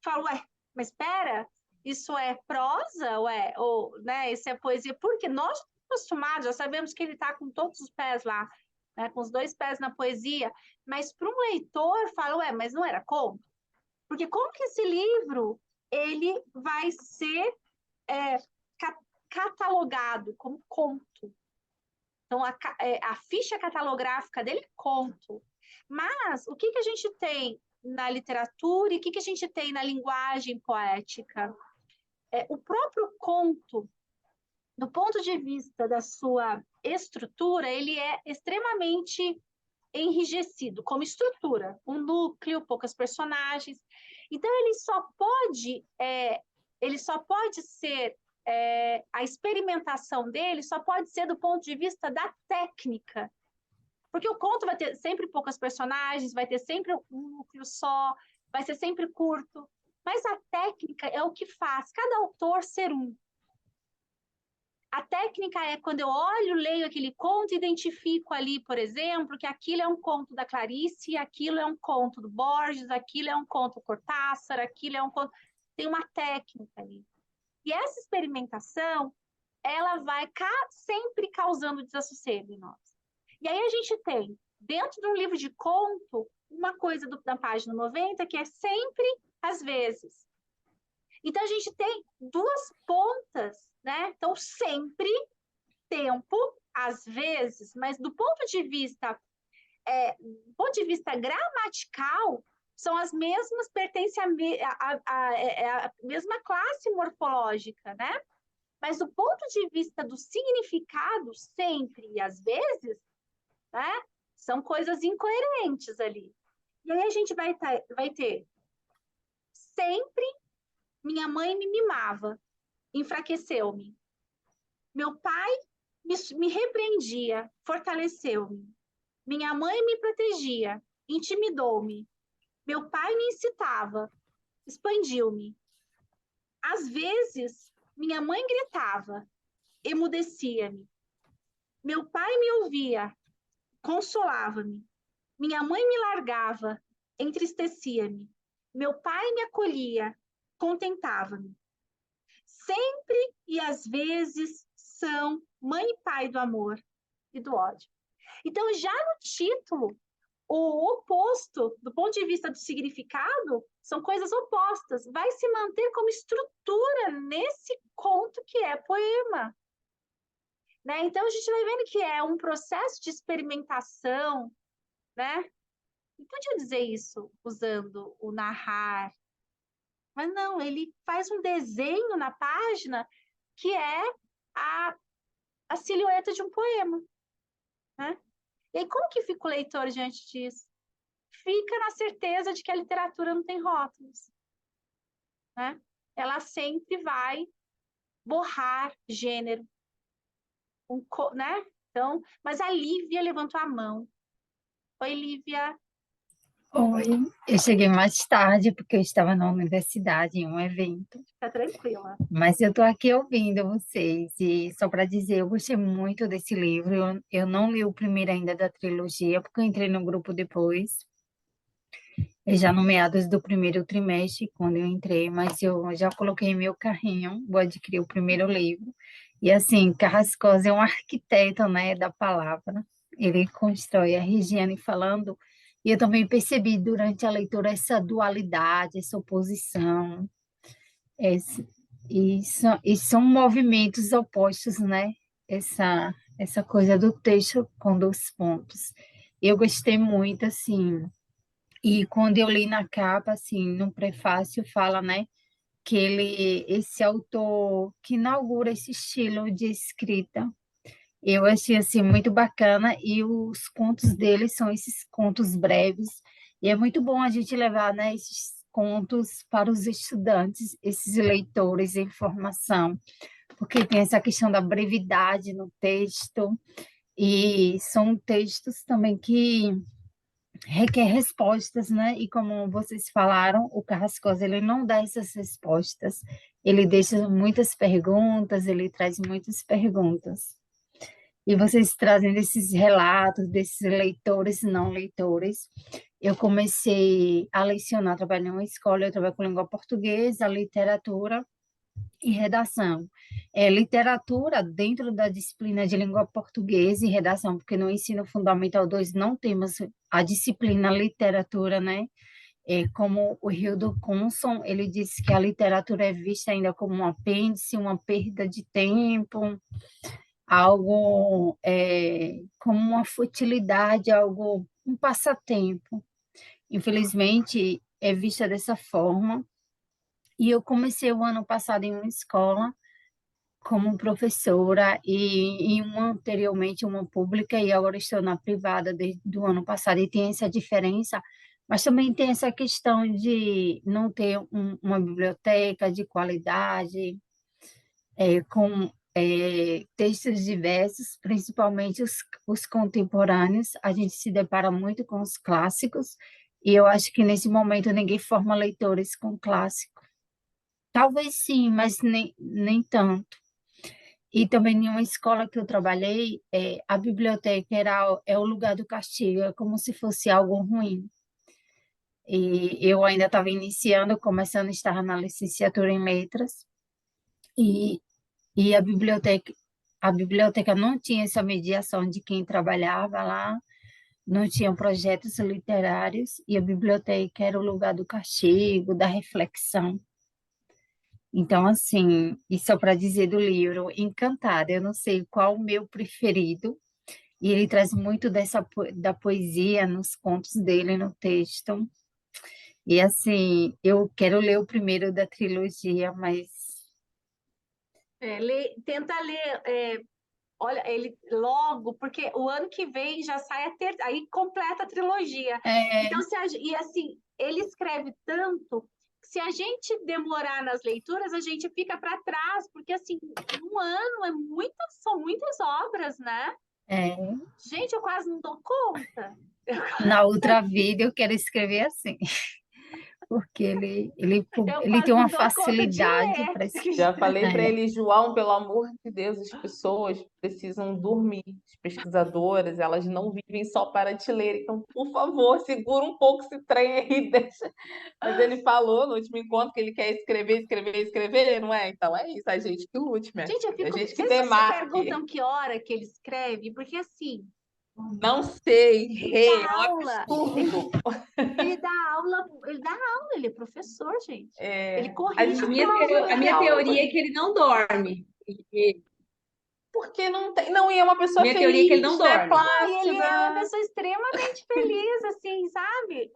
fala, ué, mas espera, isso é prosa, ué, ou, né, isso é poesia, porque nós estamos acostumados, já sabemos que ele está com todos os pés lá, né, com os dois pés na poesia, mas para um leitor, fala, ué, mas não era conto? Porque como que esse livro, ele vai ser é, catalogado como conto? Então, a ficha catalográfica dele é conto. Mas o que a gente tem na literatura e o que a gente tem na linguagem poética? O próprio conto, do ponto de vista da sua estrutura, ele é extremamente enrijecido como estrutura, um núcleo, poucas personagens. Então ele só pode ser a experimentação dele só pode ser do ponto de vista da técnica, porque o conto vai ter sempre poucas personagens, vai ter sempre um núcleo só, vai ser sempre curto, mas a técnica é o que faz cada autor ser um. A técnica é quando eu olho, leio aquele conto, identifico ali, por exemplo, que aquilo é um conto da Clarice, aquilo é um conto do Borges, aquilo é um conto do Cortázar, aquilo é um conto... Tem uma técnica ali. E essa experimentação, ela vai sempre causando desassossego em nós. E aí a gente tem, dentro de um livro de conto, uma coisa da página 90 que é sempre às vezes. Então a gente tem duas pontas, né? Então sempre, tempo, às vezes, mas do ponto de vista gramatical, são as mesmas, pertencem à mesma classe morfológica, né? Mas do ponto de vista do significado, sempre e às vezes, né? São coisas incoerentes ali. E aí a gente vai ter sempre minha mãe me mimava, enfraqueceu-me. Meu pai me repreendia, fortaleceu-me. Minha mãe me protegia, intimidou-me. Meu pai me incitava, expandiu-me. Às vezes, Minha mãe gritava, emudecia-me. Meu pai me ouvia, consolava-me. Minha mãe me largava, entristecia-me. Meu pai me acolhia, contentava-me. Sempre e às vezes são mãe e pai do amor e do ódio. Então, já no título, o oposto, do ponto de vista do significado, são coisas opostas. Vai se manter como estrutura nesse conto que é poema. Né? Então, a gente vai vendo que é um processo de experimentação, né? Não podia dizer isso usando o narrar, mas não, ele faz um desenho na página que é a, a silhueta de um poema, né? E aí, como que fica o leitor diante disso? Fica na certeza de que a literatura não tem rótulos, né? Ela sempre vai borrar gênero, né? Então, mas a Lívia levantou a mão. Oi, Lívia. Oi, eu cheguei mais tarde porque eu estava na universidade em um evento, Fica tranquila. mas eu estou aqui ouvindo vocês e só para dizer, eu gostei muito desse livro. Eu não li o primeiro ainda da trilogia porque eu entrei no grupo depois, já no meados do primeiro trimestre, quando eu entrei, mas eu já coloquei em meu carrinho, vou adquirir o primeiro livro. E assim, Carrascosa é um arquiteto, né, da palavra. Ele constrói a Regiane falando, e eu também percebi durante a leitura essa dualidade, essa oposição, esse, e são movimentos opostos, né? Essa coisa do texto com dois pontos. Eu gostei muito, assim, e quando eu li na capa, assim, no prefácio, fala, né, que esse autor que inaugura esse estilo de escrita, eu achei, assim, muito bacana, e os contos dele são esses contos breves, e é muito bom a gente levar, né, esses contos para os estudantes, esses leitores em formação, porque tem essa questão da brevidade no texto, e são textos também que requer respostas, né? E como vocês falaram, o Carrascosa, ele não dá essas respostas, ele deixa muitas perguntas, ele traz muitas perguntas. E vocês trazem desses relatos, desses leitores e não leitores. Eu comecei a lecionar, trabalhei em uma escola, eu trabalho com língua portuguesa, literatura e redação. Literatura dentro da disciplina de língua portuguesa e redação, porque no ensino fundamental 2 não temos a disciplina literatura, né? Como o Hildo Conson, ele disse que a literatura é vista ainda como um apêndice, uma perda de tempo, algo como uma futilidade, algo, um passatempo. Infelizmente, é vista dessa forma. E eu comecei o ano passado em uma escola como professora e em uma anteriormente uma pública e agora estou na privada desde o ano passado e tem essa diferença, mas também tem essa questão de não ter uma biblioteca de qualidade, com textos diversos, principalmente os contemporâneos. A gente se depara muito com os clássicos e eu acho que nesse momento ninguém forma leitores com clássico. Talvez sim, mas nem tanto. E também em uma escola que eu trabalhei, a biblioteca é o lugar do castigo, é como se fosse algo ruim. E eu ainda estava iniciando, começando a estar na licenciatura em letras, e, e a biblioteca não tinha essa mediação de quem trabalhava lá, não tinham projetos literários, e a biblioteca era o lugar do castigo, da reflexão. Então, assim, e só para dizer do livro, Encantada, eu não sei qual o meu preferido, e ele traz muito da poesia nos contos dele, no texto. E, assim, eu quero ler o primeiro da trilogia, mas Tenta ler, olha, ele logo, porque o ano que vem já sai aí completa a trilogia. é, Então, e assim, ele escreve tanto que se a gente demorar nas leituras, a gente fica para trás, porque assim, um ano são muitas obras, né? é, Gente, eu quase não dou conta. na outra vida eu quero escrever assim. porque Eu ele tem quase uma não dou conta de facilidade ler. para Já escrever. falei para É, ele, João, pelo amor de Deus, as pessoas precisam dormir. As pesquisadoras, elas não vivem só para te ler. Então, por favor, segura um pouco esse trem aí, deixa. Mas ele falou no último encontro que ele quer escrever, escrever, escrever, não é? Então é isso, a gente que lute, minha Gente, eu filha. A fico. gente que Vocês não se demarque. perguntam que hora que ele escreve? Porque assim, Não sei, dá Rê, é um aula, absurdo. ele dá aula, ele é professor, gente. Ele É, corrige A prova. minha teoria é que ele não dorme. porque não tem, não, e é uma pessoa Minha teoria é que ele não feliz, né? dorme. Não, e ele é uma Plácida. pessoa extremamente feliz, assim, sabe?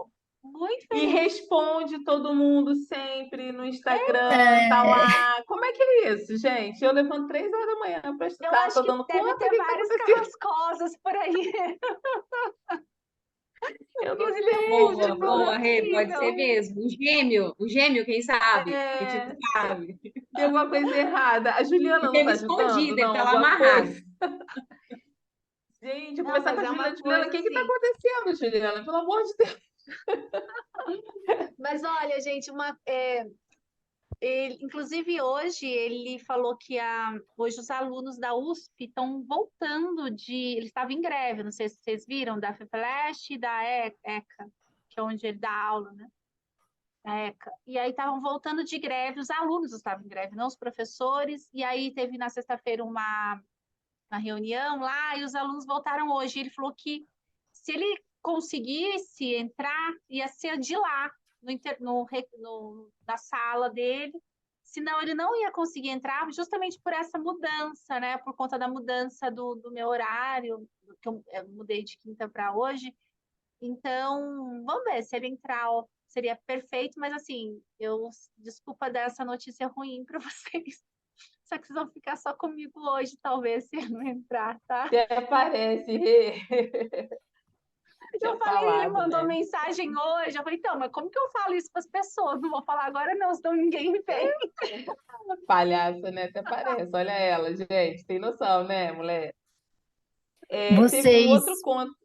Muito E feliz. responde todo mundo sempre no Instagram, tá é, lá. Como é que é isso, gente? Eu levanto 3 horas da manhã para Eu estudar, não acho tô que dando deve conta, o ter que que tá vários acontecendo? carrascosas por aí. Eu Que não ele sei, assiste, Boa, não, não tipo, boa, é Rê, pode ser possível. mesmo. Um gêmeo, quem sabe? A gente é, não sabe. tem alguma coisa errada. A E Juliana não tá teve ajudando? escondido, ele Não, tá lá alguma amarrado. coisa? Gente, eu Não, conversar com mas a é uma Juliana, Juliana, o coisa que que tá assim. acontecendo, Juliana? Pelo amor de Deus. Mas olha, gente, inclusive hoje ele falou que hoje os alunos da USP estão voltando eles estavam em greve, não sei se vocês viram, da FEPELESH e da ECA, que é onde ele dá aula, né? Da ECA. E aí estavam voltando de greve, os alunos estavam em greve, não os professores, e aí teve na sexta-feira uma reunião lá e os alunos voltaram hoje. Ele falou que se ele conseguisse entrar, ia ser de lá, na sala dele, senão ele não ia conseguir entrar, justamente por essa mudança, né? Por conta da mudança do meu horário, que eu mudei de quinta para hoje. Então, vamos ver se ele entrar, ó, seria perfeito, mas assim, desculpa dar essa notícia ruim para vocês. Só que vocês vão ficar só comigo hoje, talvez, se ele não entrar, tá? Até parece, Rê. Eu Tinha falei, ele falado, mandou né? mensagem hoje. Eu falei, então, mas como que eu falo isso para as pessoas? Não vou falar agora, não, senão ninguém vem. Palhaça, né? Até parece. Olha ela, gente. Tem noção, né, mulher? É, teve um outro vocês, conto.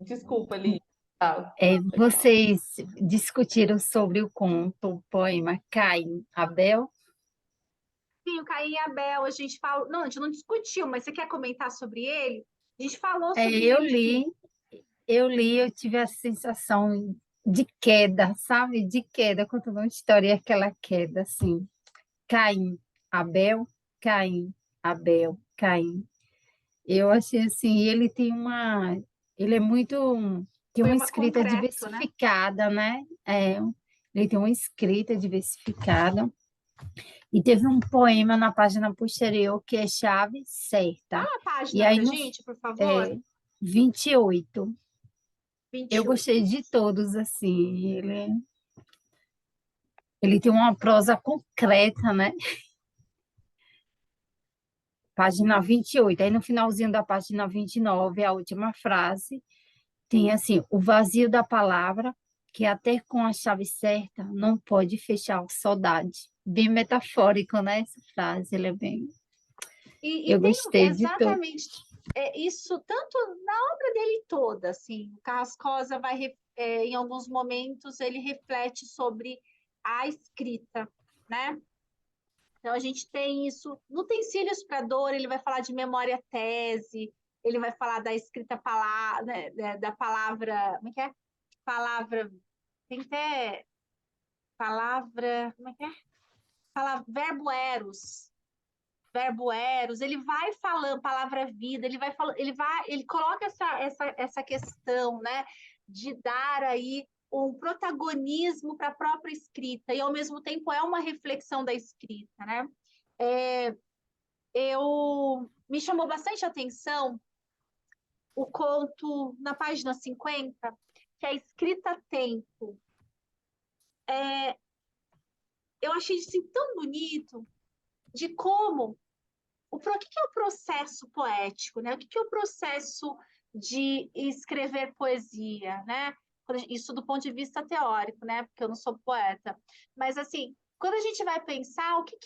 Desculpa, Li. Fala. Pode falar. vocês discutiram sobre o conto, o poema Caim, Abel? Sim, o Caim e Abel, a gente falou. Não, a gente não discutiu, mas você quer comentar sobre ele? A gente falou É, sobre ele, sim. eu tive a sensação de queda, sabe? De queda, contando uma história, e aquela queda, assim. Caim, Abel, Caim, Abel, Caim. Eu achei assim, ele é muito, tem uma Poema escrita concreto, né? diversificada, né? Ele tem uma escrita diversificada. E teve um poema na página posterior que é Chave Certa. Fala a E página aí pra no gente, por favor. é, 28. Eu 28. gostei de todos, assim. Ele tem uma prosa concreta, né? Página 28. Aí no finalzinho da página 29, a última frase, tem assim: o vazio da palavra, que até com a chave certa não pode fechar a saudade. Bem metafórico, né? Essa frase, ele é bem. E Eu tem gostei de tudo. exatamente isso, tanto na obra dele toda, assim. O Carrascosa em alguns momentos, ele reflete sobre a escrita, né? Então, a gente tem isso. No Utensílios para Dor, ele vai falar de memória tese, ele vai falar da escrita palavra, né, da palavra. Como é que é? Palavra. Tem até palavra. Como é que é? Verbo eros. Verbo eros, ele vai falando palavra vida, ele vai falando, ele coloca essa questão, né, de dar aí um protagonismo para a própria escrita e ao mesmo tempo é uma reflexão da escrita, né? É, me chamou bastante atenção o conto na página 50, que é a escrita a tempo. Eu achei assim tão bonito de como que é o processo poético, né? O que é o processo de escrever poesia, né? Isso do ponto de vista teórico, né? Porque eu não sou poeta. Mas, assim, quando a gente vai pensar o que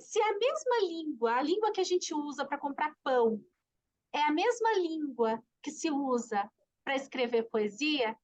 se é a mesma língua, a língua que a gente usa para comprar pão, é a mesma língua que se usa para escrever poesia,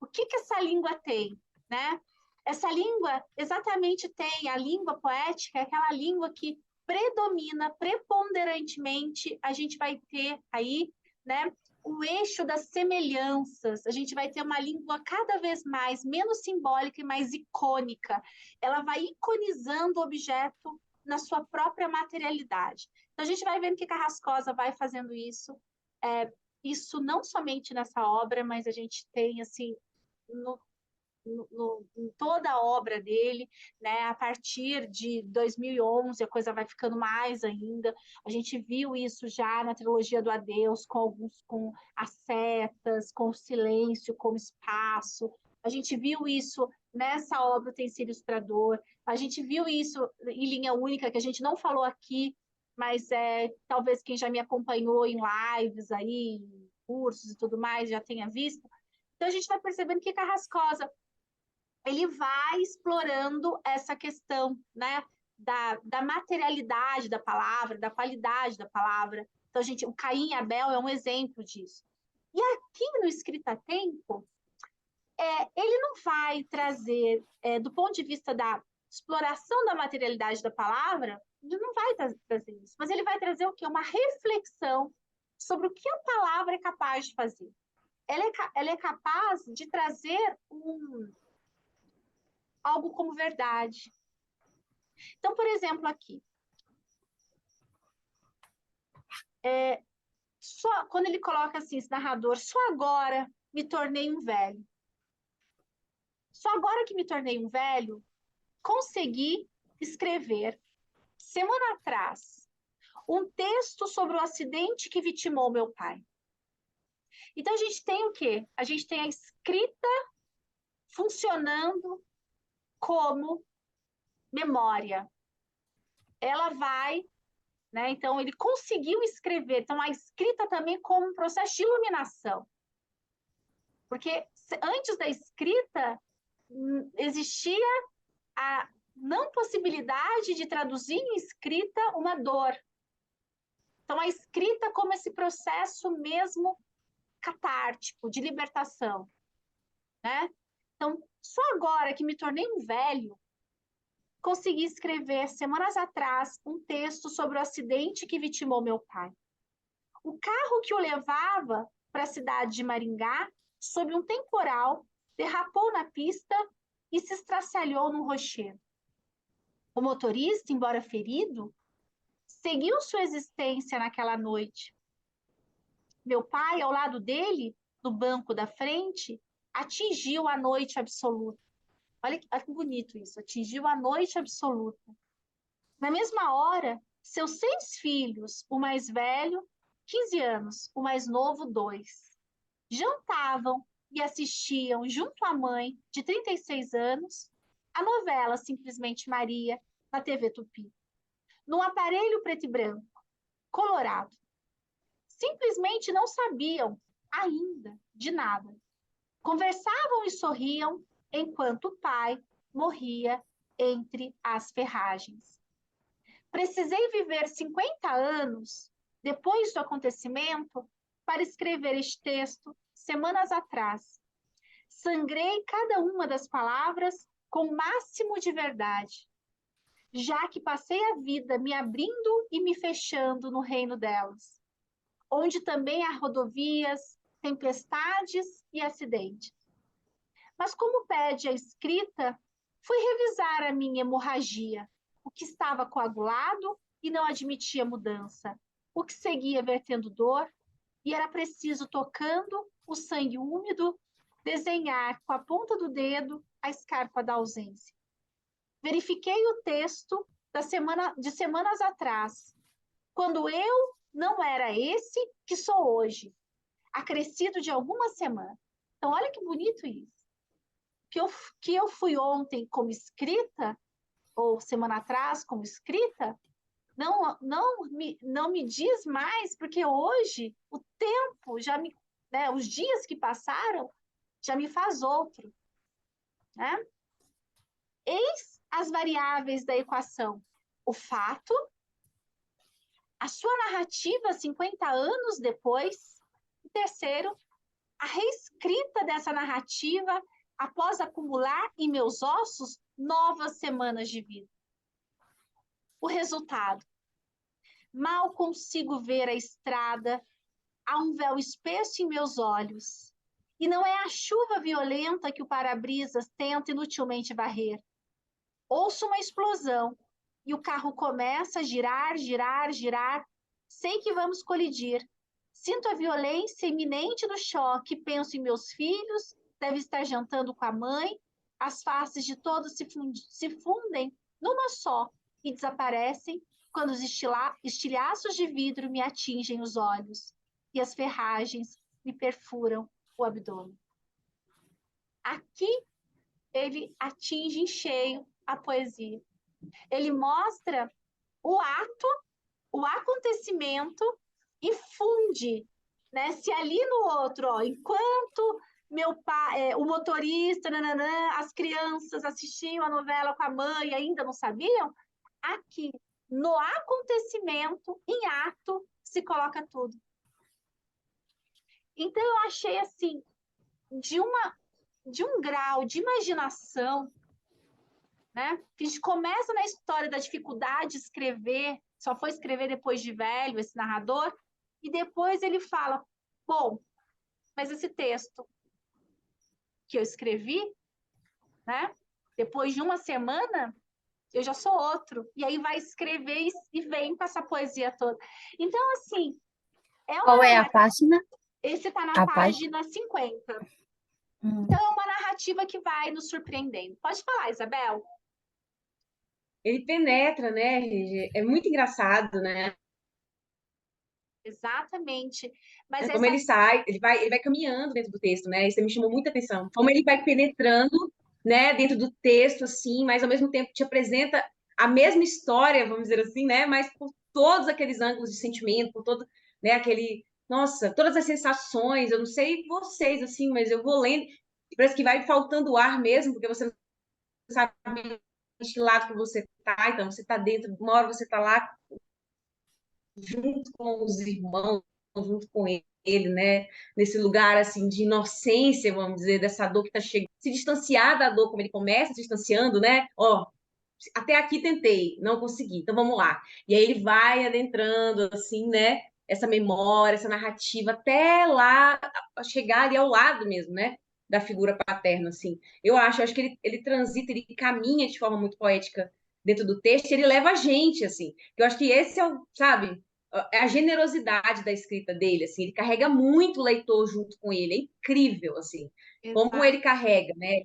o que essa língua tem? né? Essa língua exatamente tem, a língua poética é aquela língua que predomina, preponderantemente, a gente vai ter aí, né, o eixo das semelhanças, a gente vai ter uma língua cada vez mais, menos simbólica e mais icônica. Ela vai iconizando o objeto na sua própria materialidade. Então, a gente vai vendo que Carrascosa vai fazendo isso, isso não somente nessa obra, mas a gente tem, assim, em toda a obra dele, né? A partir de 2011 a coisa vai ficando mais ainda. A gente viu isso já na trilogia do Adeus, com as setas, com o silêncio, com o espaço. A gente viu isso nessa obra, O Utensílio Ilustrador. A gente viu isso em Linha Única, que a gente não falou aqui, mas talvez quem já me acompanhou em lives aí, em cursos e tudo mais, já tenha visto. Então a gente vai percebendo que Carrascosa ele vai explorando essa questão, né, da materialidade da palavra, da qualidade da palavra. Então, o Caim e Abel é um exemplo disso. E aqui no Escrita a Tempo, ele não vai trazer, do ponto de vista da exploração da materialidade da palavra, ele não vai trazer isso, mas ele vai trazer o quê? Uma reflexão sobre o que a palavra é capaz de fazer. Ela é capaz de trazer algo como verdade. Então, por exemplo, aqui, só quando ele coloca assim, esse narrador, só agora me tornei um velho. Só agora que me tornei um velho, consegui escrever, semana atrás, um texto sobre o acidente que vitimou meu pai. Então, a gente tem o quê? A gente tem a escrita funcionando como memória. Ela vai, né? Então, ele conseguiu escrever. Então, a escrita também como um processo de iluminação. Porque antes da escrita, existia a não possibilidade de traduzir em escrita uma dor. Então, a escrita como esse processo mesmo catártico, de libertação, né? Então, só agora que me tornei um velho, consegui escrever, semanas atrás, um texto sobre o acidente que vitimou meu pai. O carro que o levava para a cidade de Maringá, sob um temporal, derrapou na pista e se estraçalhou num rochedo. O motorista, embora ferido, seguiu sua existência naquela noite. Meu pai, ao lado dele, no banco da frente, atingiu a noite absoluta. Olha que bonito isso, atingiu a noite absoluta. Na mesma hora, seus 6 filhos, o mais velho, 15 anos, o mais novo, 2, jantavam e assistiam, junto à mãe, de 36 anos, a novela Simplesmente Maria, na TV Tupi, num aparelho preto e branco, colorado. Simplesmente não sabiam, ainda, de nada. Conversavam e sorriam enquanto o pai morria entre as ferragens. Precisei viver 50 anos depois do acontecimento para escrever este texto semanas atrás. Sangrei cada uma das palavras com o máximo de verdade, já que passei a vida me abrindo e me fechando no reino delas, onde também há rodovias, tempestades e acidentes. Mas como pede a escrita, fui revisar a minha hemorragia, o que estava coagulado e não admitia mudança, o que seguia vertendo dor, e era preciso, tocando o sangue úmido, desenhar com a ponta do dedo a escarpa da ausência. Verifiquei o texto de semanas atrás, quando eu não era esse que sou hoje, acrescido de alguma semana. Então, olha que bonito isso. Que eu fui ontem como escrita, ou semana atrás como escrita, não me diz mais, porque hoje o tempo já me, né, os dias que passaram já me faz outro, né? Eis as variáveis da equação: o fato, a sua narrativa 50 anos depois, e terceiro, a reescrita dessa narrativa após acumular em meus ossos novas semanas de vida. O resultado: mal consigo ver a estrada, há um véu espesso em meus olhos. E não é a chuva violenta que o para-brisas tenta inutilmente varrer. Ouço uma explosão e o carro começa a girar, girar, girar. Sei que vamos colidir. Sinto a violência iminente do choque, penso em meus filhos, deve estar jantando com a mãe. As faces de todos se fundem numa só e desaparecem quando os estilhaços de vidro me atingem os olhos e as ferragens me perfuram o abdômen. Aqui ele atinge em cheio a poesia. Ele mostra o ato, o acontecimento e funde, né? Se ali no outro, ó, enquanto meu pai, o motorista, nananã, as crianças assistiam a novela com a mãe e ainda não sabiam, aqui no acontecimento, em ato, se coloca tudo. Então eu achei assim de um grau de imaginação, né? Que a gente começa na história da dificuldade de escrever, só foi escrever depois de velho, esse narrador, e depois ele fala, bom, mas esse texto que eu escrevi, né? Depois de uma semana, eu já sou outro. E aí vai escrever e vem com essa poesia toda. Então, assim, Qual é a página? Esse está na A página? página 50. Então, é uma narrativa que vai nos surpreendendo. Pode falar, Isabel. Ele penetra, né, Regi? É muito engraçado, né? Exatamente. Mas Como essa ele sai, ele vai caminhando dentro do texto, né? Isso me chamou muita atenção. Como ele vai penetrando, né, dentro do texto, assim, mas ao mesmo tempo te apresenta a mesma história, vamos dizer assim, né? Mas por todos aqueles ângulos de sentimento, por todo, né, aquele, nossa, todas as sensações. Eu não sei vocês, assim, mas eu vou lendo, e parece que vai faltando ar mesmo, porque você não sabe de que lado que você tá, então você tá dentro, uma hora você tá lá junto com os irmãos, junto com ele, né? Nesse lugar assim de inocência, vamos dizer, dessa dor que está chegando, se distanciar da dor, como ele começa se distanciando, né? Ó, até aqui tentei, não consegui, então vamos lá. E aí ele vai adentrando, assim, né? Essa memória, essa narrativa, até lá chegar ali ao lado mesmo, né? Da figura paterna, assim. Eu acho que ele transita, ele caminha de forma muito poética dentro do texto, e ele leva a gente, assim. Eu acho que esse é o, sabe, é a generosidade da escrita dele, assim, ele carrega muito o leitor junto com ele, é incrível, assim, como Exato. ele carrega, né?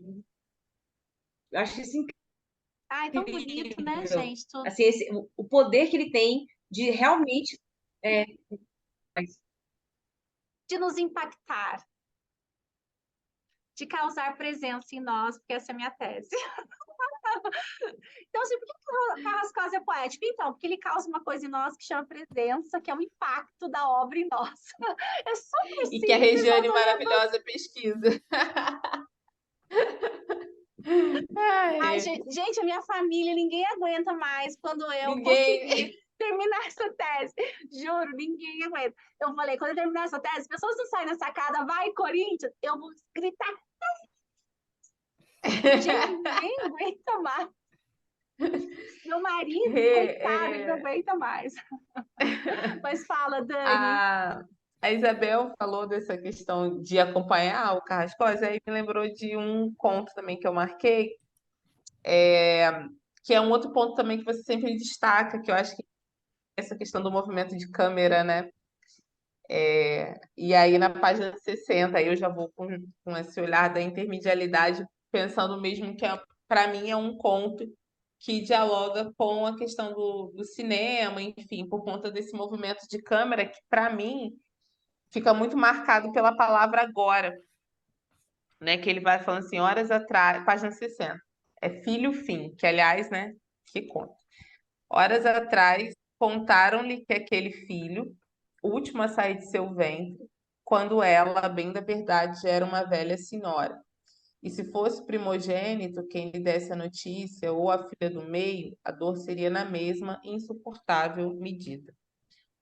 Eu acho isso Ai, tão bonito, né, incrível, gente? assim, o poder que ele tem de realmente é, De nos impactar, de causar presença em nós, porque essa é a minha tese. Então, assim, por que o Carrascosa é poético? Então, porque ele causa uma coisa em nós que chama presença, que é o impacto da obra em nós. É super E que a simples, Regiane autolevante. maravilhosa pesquisa. Ai, Ai, gente, a minha família, ninguém aguenta mais quando eu conseguir ninguém. terminar essa tese. Juro, ninguém aguenta. Eu falei, quando eu terminar essa tese, as pessoas não saem na sacada, vai, Corinthians, eu vou gritar. Gente, ninguém aguenta mais. Meu marido, coitado, ele não É, aguenta mais. Mas fala, Dani. a, a Isabel falou dessa questão de acompanhar o Carrascosa, aí me lembrou de um conto também que eu marquei, que é um outro ponto também que você sempre destaca, que eu acho que é essa questão do movimento de câmera, né? E aí na página 60, aí eu já vou com esse olhar da intermedialidade, pensando mesmo que para mim é um conto que dialoga com a questão do cinema, enfim, por conta desse movimento de câmera que para mim fica muito marcado pela palavra agora, né? Que ele vai falando assim, horas atrás, página 60, é filho fim, que aliás, né? Que conta. Horas atrás contaram-lhe que aquele filho, o último a sair de seu ventre, quando ela, bem da verdade, já era uma velha senhora. E se fosse primogênito quem lhe desse a notícia, ou a filha do meio, a dor seria na mesma insuportável medida.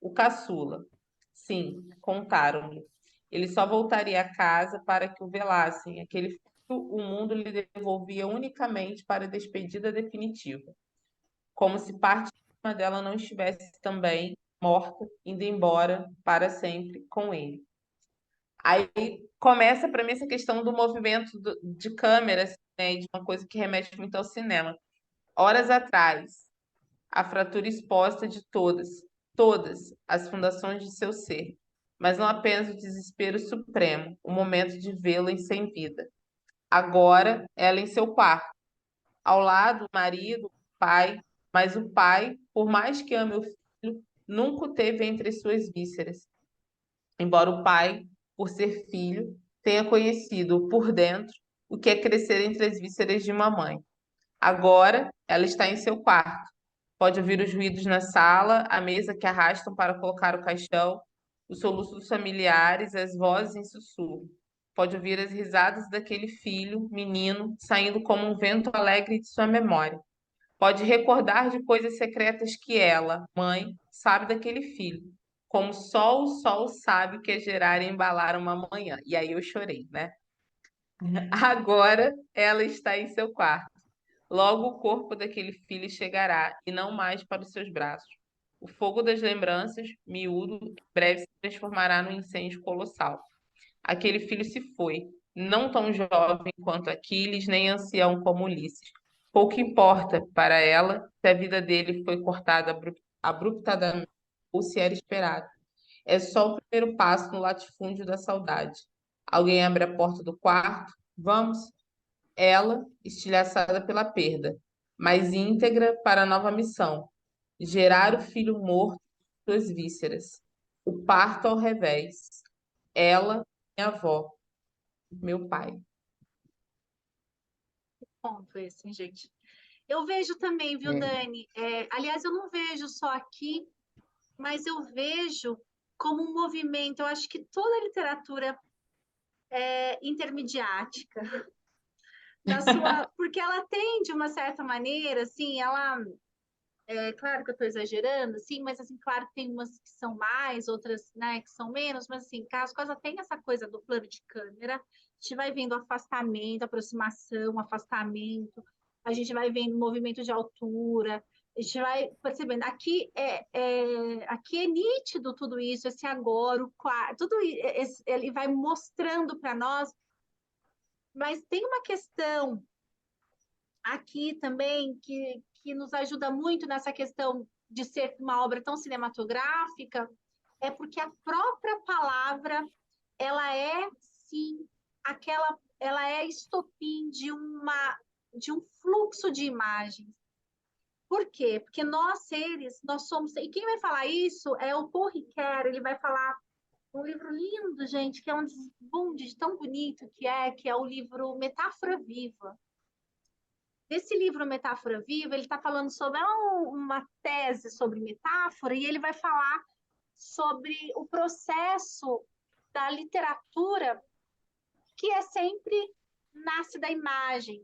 O caçula. Sim, contaram-lhe. Ele só voltaria a casa para que o velassem, aquele o mundo lhe devolvia unicamente para a despedida definitiva, como se parte dela não estivesse também morta, indo embora para sempre com ele. Aí começa para mim essa questão do movimento de câmeras, né, de uma coisa que remete muito ao cinema. Horas atrás, a fratura exposta de todas as fundações de seu ser, mas não apenas o desespero supremo, o momento de vê-la em sem vida. Agora, ela em seu quarto, ao lado, o marido, o pai, mas o pai, por mais que ame o filho, nunca o teve entre suas vísceras. Embora o pai, por ser filho, tenha conhecido por dentro o que é crescer entre as vísceras de uma mãe. Agora, ela está em seu quarto. Pode ouvir os ruídos na sala, a mesa que arrastam para colocar o caixão, os soluços dos familiares, as vozes em sussurro. Pode ouvir as risadas daquele filho, menino, saindo como um vento alegre de sua memória. Pode recordar de coisas secretas que ela, mãe, sabe daquele filho, como só o sol sabe o que é gerar e embalar uma manhã. E aí eu chorei, né? Agora ela está em seu quarto. Logo o corpo daquele filho chegará, e não mais para os seus braços. O fogo das lembranças, miúdo, em breve se transformará num incêndio colossal. Aquele filho se foi, não tão jovem quanto Aquiles, nem ancião como Ulisses. Pouco importa para ela se a vida dele foi cortada abruptamente ou se era esperado. É só o primeiro passo no latifúndio da saudade. Alguém abre a porta do quarto. Vamos? Ela, estilhaçada pela perda, mas íntegra para a nova missão: gerar o filho morto de suas vísceras. O parto ao revés. Ela, minha avó, meu pai. Ponto esse, hein, gente? Eu vejo também, viu, É. Dani? Aliás, eu não vejo só aqui, mas eu vejo como um movimento. Eu acho que toda a literatura é intermediática, porque ela tem, de uma certa maneira, assim, claro que eu estou exagerando, assim, mas assim, claro que tem umas que são mais, outras, né, que são menos, mas assim, as coisas tem essa coisa do plano de câmera, a gente vai vendo afastamento, aproximação, afastamento, a gente vai vendo movimento de altura, a gente vai percebendo. Aqui é nítido tudo isso, esse agora, o quarto, ele vai mostrando para nós, mas tem uma questão aqui também que nos ajuda muito nessa questão de ser uma obra tão cinematográfica, é porque a própria palavra, ela é, sim, ela é estopim de um fluxo de imagens. Por quê? Porque nós, seres, nós somos... E quem vai falar isso é o Paul Ricoeur, ele vai falar um livro lindo, gente, que é um desbunde tão bonito que é o livro Metáfora Viva. Nesse livro Metáfora Viva, ele está falando sobre uma tese sobre metáfora e ele vai falar sobre o processo da literatura que é sempre nasce da imagem.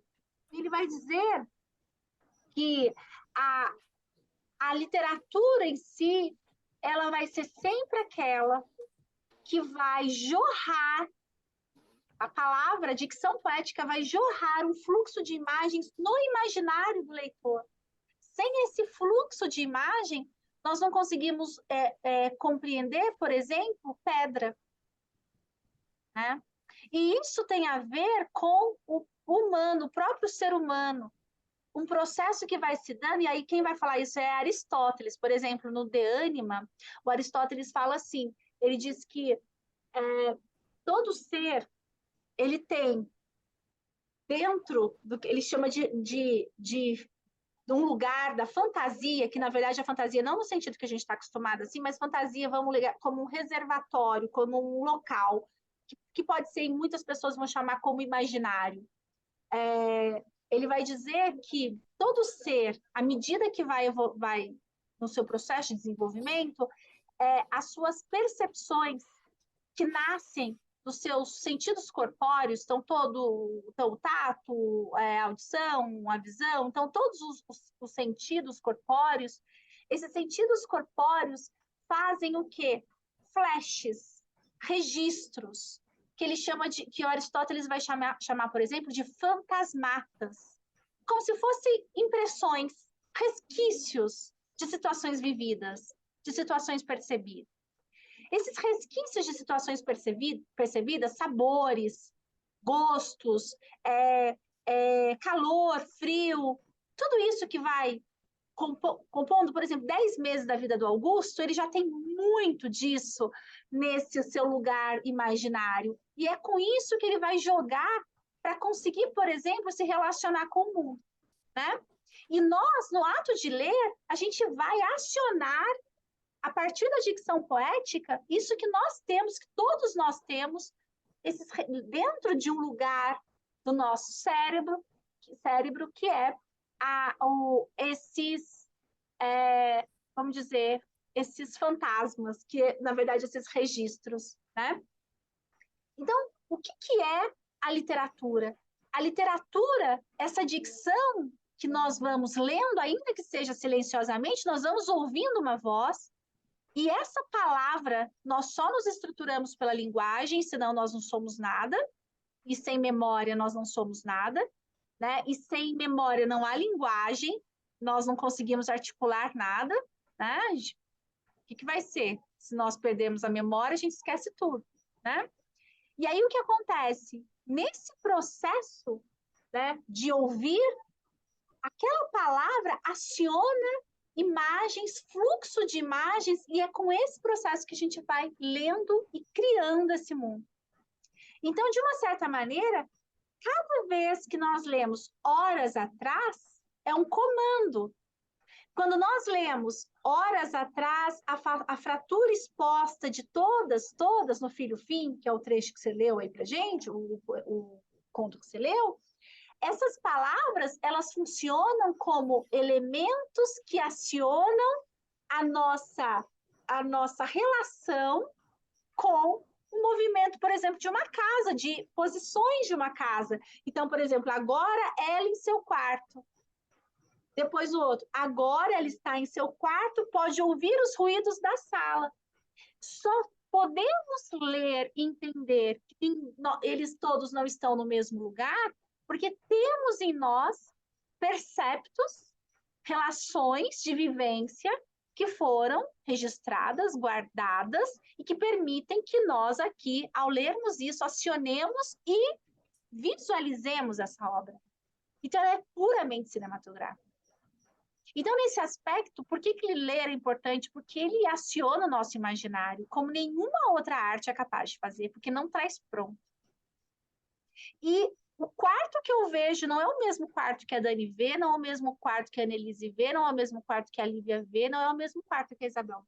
Ele vai dizer que a, a literatura em si, ela vai ser sempre aquela que vai jorrar, a palavra, a dicção poética vai jorrar um fluxo de imagens no imaginário do leitor. Sem esse fluxo de imagem, nós não conseguimos compreender, por exemplo, pedra. Né? E isso tem a ver com o humano, o próprio ser humano. Um processo que vai se dando, e aí quem vai falar isso é Aristóteles. Por exemplo, no De Anima, o Aristóteles fala assim, ele diz que todo ser, ele tem dentro do que ele chama de um lugar da fantasia, que na verdade a fantasia não no sentido que a gente está acostumado assim, mas fantasia vamos ligar como um reservatório, como um local, que pode ser, muitas pessoas vão chamar como imaginário. Ele vai dizer que todo ser, à medida que vai no seu processo de desenvolvimento, as suas percepções que nascem dos seus sentidos corpóreos, então o tato, a audição, a visão, então todos os sentidos corpóreos, esses sentidos corpóreos fazem o quê? Flashes, registros, que ele chama que Aristóteles vai chamar, por exemplo, de fantasmatas, como se fossem impressões, resquícios de situações vividas, de situações percebidas. Esses resquícios de situações percebidas, sabores, gostos, calor, frio, tudo isso que vai compondo, por exemplo, 10 meses da vida do Augusto, ele já tem muito disso nesse seu lugar imaginário. E é com isso que ele vai jogar para conseguir, por exemplo, se relacionar com o mundo, né? E nós, no ato de ler, a gente vai acionar, a partir da dicção poética, isso que nós temos, que todos nós temos, dentro de um lugar do nosso cérebro que é esses, vamos dizer, esses fantasmas, que na verdade esses registros, né? Então, o que é a literatura? A literatura, essa dicção que nós vamos lendo, ainda que seja silenciosamente, nós vamos ouvindo uma voz, e essa palavra, nós só nos estruturamos pela linguagem, senão nós não somos nada, e sem memória nós não somos nada, né? E sem memória não há linguagem, nós não conseguimos articular nada, né? O que vai ser? Se nós perdemos a memória, a gente esquece tudo, né? E aí o que acontece? Nesse processo, né, de ouvir, aquela palavra aciona imagens, fluxo de imagens, e é com esse processo que a gente vai lendo e criando esse mundo. Então, de uma certa maneira, cada vez que nós lemos horas atrás, é um comando. Quando nós lemos horas atrás, a fratura exposta de todas no Filho-Fim, que é o trecho que você leu aí pra gente, o conto que você leu, essas palavras, elas funcionam como elementos que acionam a nossa relação com o movimento, por exemplo, de uma casa, de posições de uma casa. Então, por exemplo, agora ela em seu quarto. Depois o outro, agora ela está em seu quarto, pode ouvir os ruídos da sala. Só podemos ler e entender que eles todos não estão no mesmo lugar, porque temos em nós perceptos, relações de vivência que foram registradas, guardadas e que permitem que nós aqui, ao lermos isso, acionemos e visualizemos essa obra. Então, ela é puramente cinematográfica. Então, nesse aspecto, por que ler é importante? Porque ele aciona o nosso imaginário, como nenhuma outra arte é capaz de fazer, porque não traz pronto. E o quarto que eu vejo não é o mesmo quarto que a Dani vê, não é o mesmo quarto que a Annelise vê, não é o mesmo quarto que a Lívia vê, não é o mesmo quarto que a Isabel.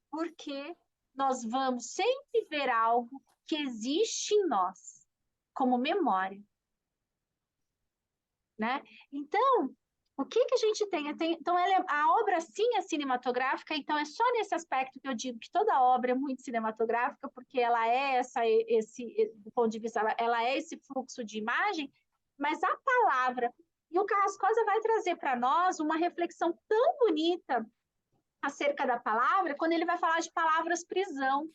Porque nós vamos sempre ver algo que existe em nós, como memória. Né? Então, o que a gente tem? Então, a obra, sim, é cinematográfica, então é só nesse aspecto que eu digo que toda obra é muito cinematográfica, porque ela é do ponto de vista, ela é esse fluxo de imagem, mas a palavra, e o Carrascosa vai trazer para nós uma reflexão tão bonita acerca da palavra, quando ele vai falar de palavras prisão.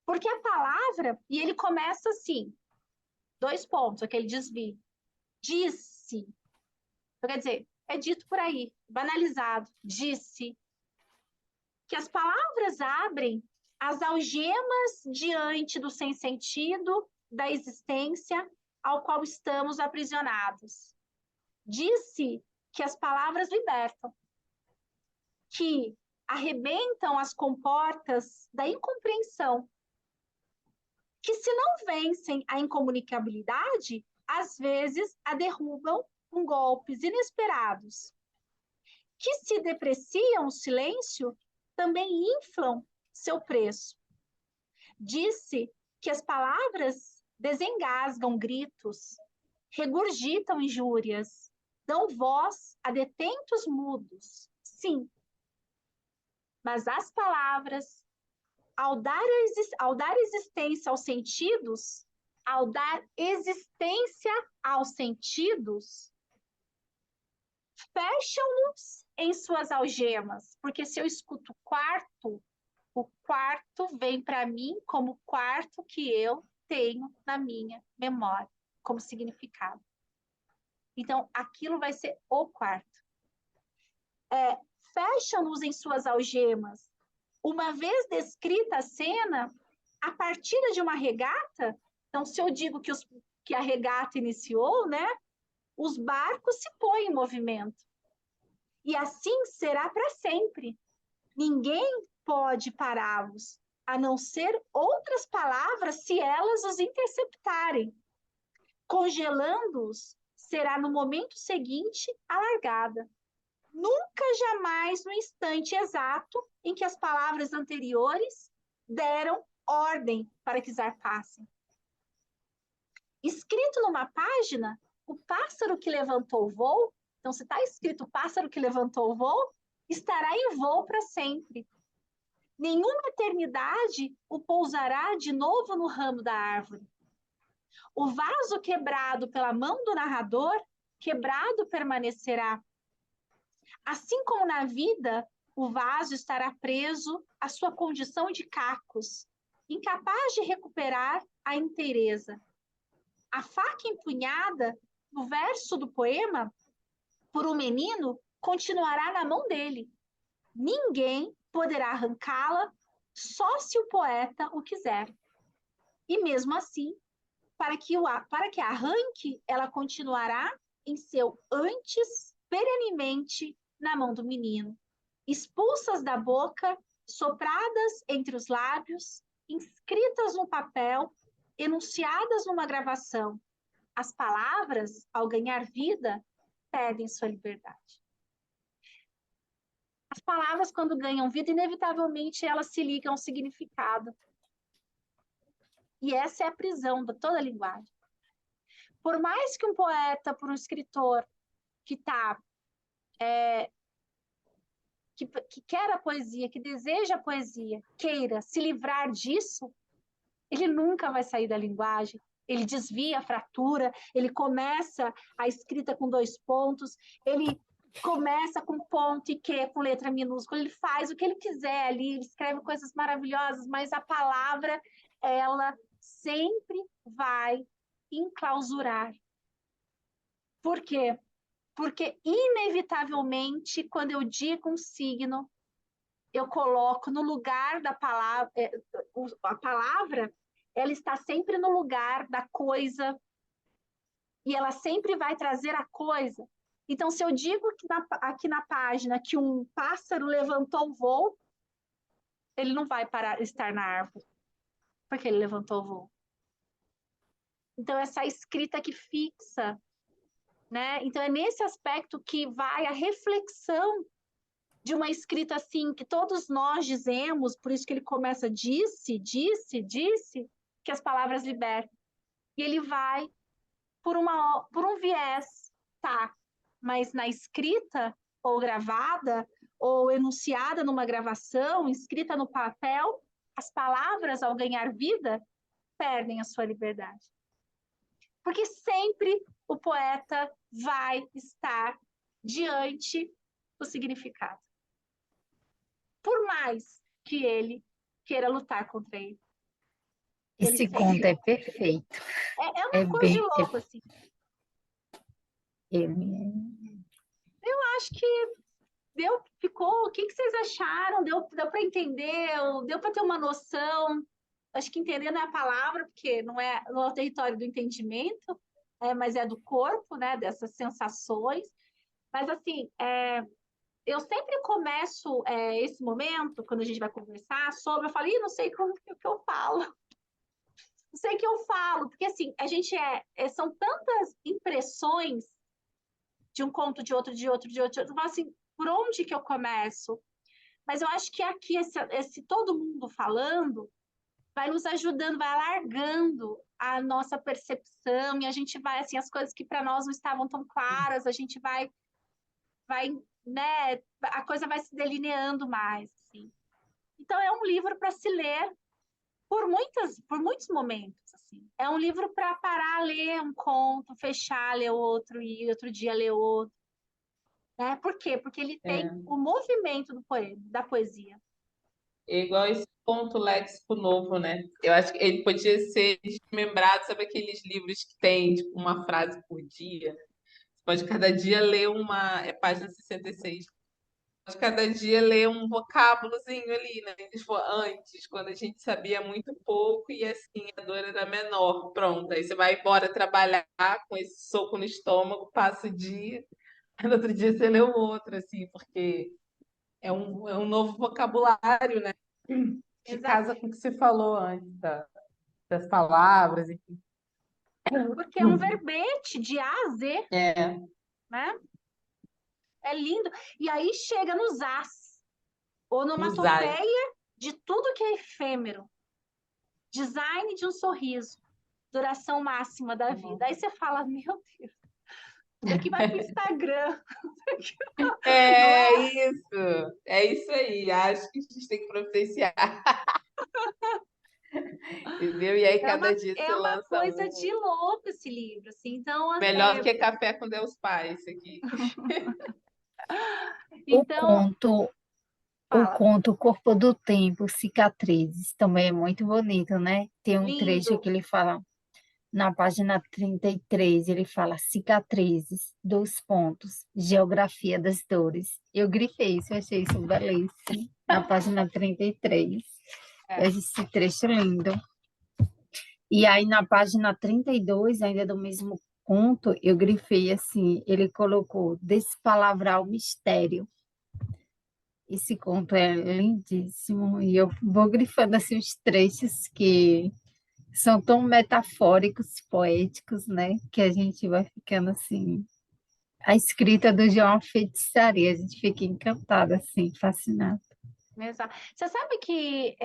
Porque a palavra, e ele começa assim, 2 pontos, aquele desvio. Disse. Então, quer dizer, é dito por aí, banalizado. Disse que as palavras abrem as algemas diante do sem sentido da existência ao qual estamos aprisionados. Disse que as palavras libertam, que arrebentam as comportas da incompreensão, que se não vencem a incomunicabilidade, às vezes a derrubam com golpes inesperados, que se depreciam o silêncio, também inflam seu preço. Disse que as palavras desengasgam gritos, regurgitam injúrias, dão voz a detentos mudos. Sim, mas as palavras, ao dar existência aos sentidos, fecham-nos em suas algemas, porque se eu escuto quarto, O quarto vem para mim como o quarto que eu tenho na minha memória, como significado. Então, aquilo vai ser o quarto. Fecham-nos em suas algemas. Uma vez descrita a cena, a partida de uma regata, então, se eu digo que a regata iniciou, né, os barcos se põem em movimento. E assim será para sempre. Ninguém pode pará-los, a não ser outras palavras se elas os interceptarem. Congelando-os será no momento seguinte a largada. Nunca jamais no instante exato em que as palavras anteriores deram ordem para que zarpassem. Escrito numa página, o pássaro que levantou o voo, então se está escrito o pássaro que levantou o voo, estará em voo para sempre. Nenhuma eternidade o pousará de novo no ramo da árvore. O vaso quebrado pela mão do narrador, quebrado permanecerá. Assim como na vida, o vaso estará preso à sua condição de cacos, incapaz de recuperar a inteireza. A faca empunhada, no verso do poema, por um menino, continuará na mão dele. Ninguém poderá arrancá-la, só se o poeta o quiser. E mesmo assim, para que arranque, ela continuará em seu antes, perenemente, na mão do menino. Expulsas da boca, sopradas entre os lábios, inscritas no papel, enunciadas numa gravação. As palavras, ao ganhar vida, perdem sua liberdade. As palavras, quando ganham vida, inevitavelmente elas se ligam ao significado. E essa é a prisão de toda a linguagem. Por mais que um poeta, por um escritor que que quer a poesia, que deseja a poesia, queira se livrar disso, ele nunca vai sair da linguagem. Ele desvia a fratura, ele começa a escrita com 2 pontos, ele começa com ponto e que com letra minúscula, ele faz o que ele quiser ali, ele escreve coisas maravilhosas, mas a palavra, ela sempre vai enclausurar. Por quê? Porque, inevitavelmente, quando eu digo um signo, eu coloco no lugar da palavra, a palavra, ela está sempre no lugar da coisa, e ela sempre vai trazer a coisa. Então, se eu digo aqui na página que um pássaro levantou o voo, ele não vai estar na árvore, porque ele levantou o voo. Então, essa escrita que fixa, né? Então, é nesse aspecto que vai a reflexão de uma escrita assim, que todos nós dizemos, por isso que ele começa disse, que as palavras libertam. E ele vai por um viés, tá? Mas na escrita, ou gravada, ou enunciada numa gravação, escrita no papel, as palavras, ao ganhar vida, perdem a sua liberdade. Porque sempre o poeta vai estar diante do significado. Por mais que ele queira lutar contra ele. Esse conto é perfeito. É uma coisa de louco, assim. Eu acho que ficou. O que vocês acharam? Deu para entender? Deu para ter uma noção? Acho que entender não é a palavra, porque não é o território do entendimento, mas é do corpo, né? Dessas sensações. Mas, assim, eu sempre começo esse momento, quando a gente vai conversar sobre, eu falo, não sei como que eu falo. Não sei o que eu falo, porque, assim, a gente são tantas impressões de um conto, de outro. Eu falo assim, por onde que eu começo? Mas eu acho que aqui, esse todo mundo falando, vai nos ajudando, vai alargando a nossa percepção, e a gente vai, assim, as coisas que para nós não estavam tão claras, a gente vai, né, a coisa vai se delineando mais, assim. Então, é um livro para se ler por muitos momentos, assim. É um livro para parar, ler um conto, fechar, ler outro, e outro dia ler outro. Né? Por quê? Porque ele tem o movimento do poema, da poesia. É igual esse ponto léxico novo, né? Eu acho que ele podia ser desmembrado, sabe aqueles livros que tem tipo, uma frase por dia? Você pode cada dia ler uma, é página 66. Pode cada dia ler um vocábulozinho ali, né? Tipo, antes, quando a gente sabia muito pouco e assim a dor era menor. Pronto, aí você vai embora trabalhar com esse soco no estômago, passa o dia, aí no outro dia você lê o outro, assim, porque é um novo vocabulário, né? Que Exato. casa com o que você falou antes das palavras, enfim. Porque é um verbete de A a Z, É, né? É lindo. E aí chega nos As, usar. onomatopeia de tudo que é efêmero, design de um sorriso, duração máxima da vida. Aí você fala, meu Deus, isso aqui vai para o Instagram, não É é? isso aí. Acho que a gente tem que providenciar, entendeu? E aí cada dia É você uma lança coisa um. de louco esse livro, assim. Então, Melhor do que café com Deus Pai, isso aqui. O então, conto, o fala, conto Corpo do Tempo, Cicatrizes, também é muito bonito, né? Tem um trecho lindo. que ele fala, na página 33, ele fala cicatrizes, dois pontos, geografia das dores. Eu grifei isso, eu achei isso belíssimo. Na página 33, É. esse trecho lindo. E aí na página 32, ainda do mesmo conto, eu grifei assim, ele colocou despalavrar o mistério. Esse conto é lindíssimo e eu vou grifando assim os trechos que são tão metafóricos, poéticos, né? Que a gente vai ficando assim. A escrita do João é uma feitiçaria, a gente fica encantada, assim, fascinada. Exato. Você sabe que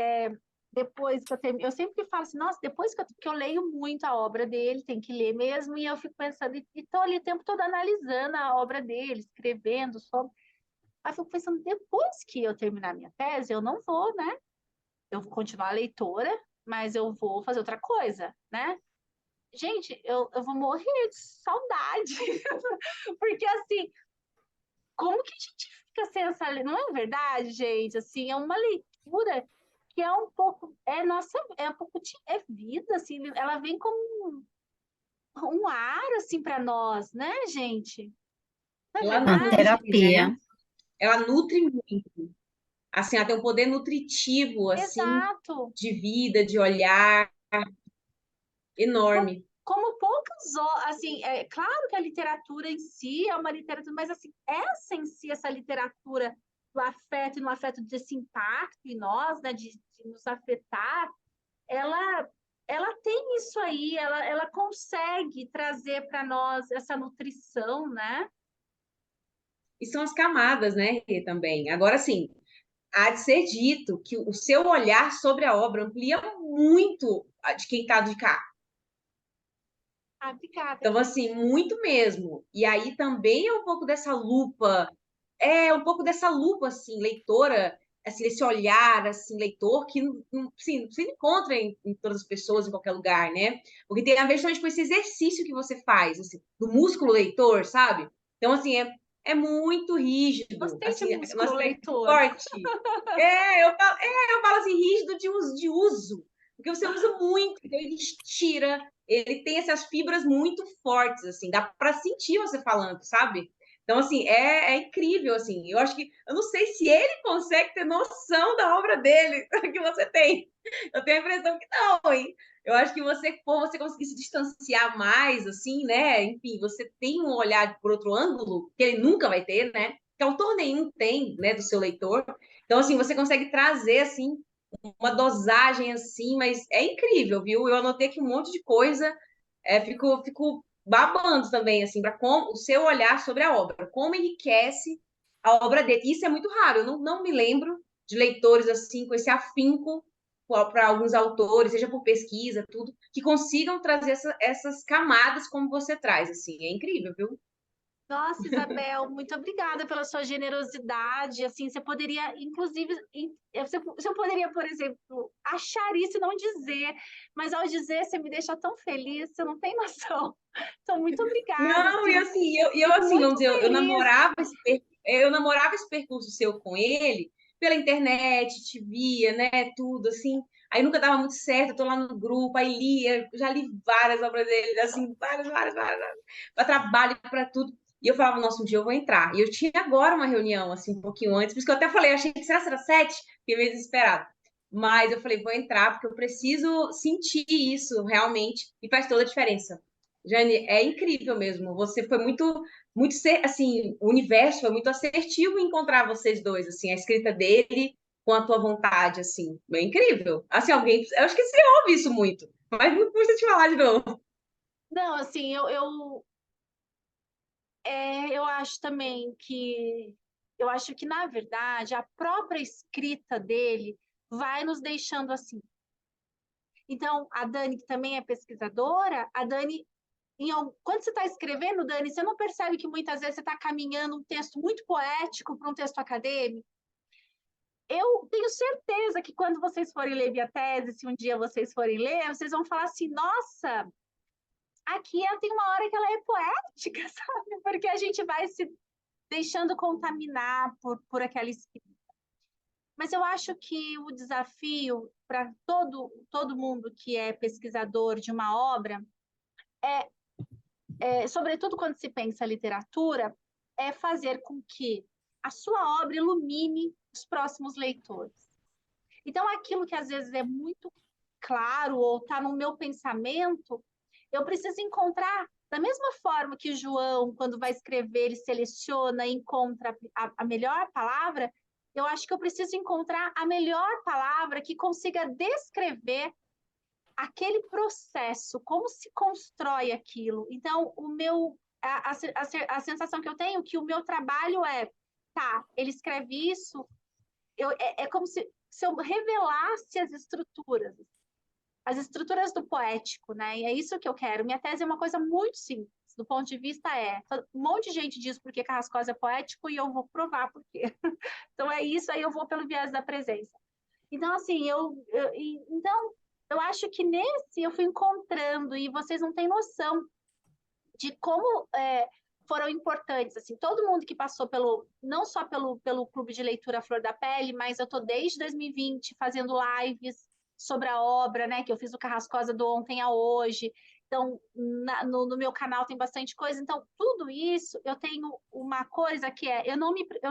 depois que eu termino, eu sempre falo assim, nossa, depois que eu leio muito a obra dele, tem que ler mesmo, e eu fico pensando, e estou ali o tempo todo analisando a obra dele, escrevendo sobre. Aí eu fico pensando, depois que eu terminar minha tese, eu não vou, né? Eu vou continuar leitora, mas eu vou fazer outra coisa, né? Gente, eu vou morrer de saudade. Porque assim, como que a gente fica sem essa leitura? Não é verdade, gente? Assim, é uma leitura que é um pouco, é nossa, é um pouco de é vida, assim, ela vem como um ar assim para nós, né, gente? Não é Ela Uma verdade? nutre, né? terapia. Ela nutre muito. Assim, ela tem um poder nutritivo, assim, Exato. de vida, de olhar, Como, enorme. como poucas, assim, é claro que a literatura em si é uma literatura, mas assim, essa em si, essa literatura do afeto e no afeto desse impacto em nós, né, de nos afetar, ela ela tem isso aí, ela consegue trazer para nós essa nutrição, né? E são as camadas, né, Rê, também. Agora, sim, há de ser dito que o seu olhar sobre a obra amplia muito a de quem está de cá. Ah, obrigada, Então, querida. assim, muito mesmo. E aí também é um pouco dessa lupa, é um pouco dessa lupa, assim, leitora, assim, esse olhar, assim, leitor, que assim, você encontra em todas as pessoas, em qualquer lugar, né? Porque tem a ver justamente com esse exercício que você faz, assim, do músculo leitor, sabe? Então, assim, é muito rígido, Gostei de assim, músculo nossa, é leitor. forte. Eu falo assim, rígido de uso, porque você usa muito, então ele estira, ele tem essas fibras muito fortes, assim, dá para sentir você falando, sabe? Então, assim, é incrível, assim. Eu acho que, eu não sei se ele consegue ter noção da obra dele, que você tem. Eu tenho a impressão que não, hein? Eu acho que você, por você conseguir se distanciar mais, assim, né? Enfim, você tem um olhar por outro ângulo, que ele nunca vai ter, né? Que autor nenhum tem, né, do seu leitor. Então, assim, você consegue trazer, assim, uma dosagem assim, mas é incrível, viu? Eu anotei aqui um monte de coisa, fico babando também, assim, para como o seu olhar sobre a obra, como enriquece a obra dele. Isso é muito raro, eu não me lembro de leitores assim, com esse afinco para alguns autores, seja por pesquisa, tudo, que consigam trazer essas camadas como você traz, assim, é incrível, viu? Nossa, Isabel, muito obrigada pela sua generosidade. Assim, você poderia, inclusive, você poderia, por exemplo, achar isso e não dizer, mas ao dizer, você me deixa tão feliz, você não tem noção. Então, muito obrigada, Não, e assim, assim, eu fico assim, vamos muito dizer, feliz. eu namorava esse percurso seu com ele, pela internet, te via, né? Tudo assim. Aí nunca dava muito certo, eu tô lá no grupo, aí lia, já li várias obras dele, assim, várias, para trabalho, para tudo. E eu falava, nossa, um dia eu vou entrar. E eu tinha agora uma reunião, assim, um pouquinho antes, por isso que eu até falei, achei que será 7, fiquei meio desesperada. Mas eu falei, vou entrar, porque eu preciso sentir isso realmente, e faz toda a diferença. Jane, é incrível mesmo. Você foi muito, assim, o universo foi muito assertivo em encontrar vocês dois, assim, a escrita dele com a tua vontade, assim, é incrível. Assim, alguém, eu acho que você ouve isso muito, mas não custa te falar de novo. Não, assim, eu acho também que eu acho que, na verdade, a própria escrita dele vai nos deixando assim. Então, a Dani, que também é pesquisadora, a Dani, quando você está escrevendo, Dani, você não percebe que muitas vezes você está caminhando um texto muito poético para um texto acadêmico? Eu tenho certeza que quando vocês forem ler minha tese, se um dia vocês forem ler, vocês vão falar assim, nossa, aqui tem uma hora que ela é poética, sabe? Porque a gente vai se deixando contaminar por aquela escrita. Mas eu acho que o desafio para todo mundo que é pesquisador de uma obra, sobretudo quando se pensa em literatura, é fazer com que a sua obra ilumine os próximos leitores. Então, aquilo que às vezes é muito claro ou está no meu pensamento, eu preciso encontrar, da mesma forma que o João, quando vai escrever, ele seleciona e encontra a melhor palavra, eu acho que eu preciso encontrar a melhor palavra que consiga descrever aquele processo, como se constrói aquilo. Então, a sensação que eu tenho é que o meu trabalho tá, ele escreve isso, é como se eu revelasse as estruturas do poético, né? E é isso que eu quero. Minha tese é uma coisa muito simples, do ponto de vista um monte de gente diz porque Carrascosa é poético e eu vou provar por quê. Então é isso, aí eu vou pelo viés da presença. Então, assim, então, eu acho que nesse eu fui encontrando, e vocês não têm noção de como foram importantes, assim, todo mundo que passou não só pelo Clube de Leitura Flor da Pele, mas eu estou desde 2020 fazendo lives sobre a obra, né, que eu fiz o Carrascosa do ontem a hoje, então no meu canal tem bastante coisa, então tudo isso eu tenho uma coisa que eu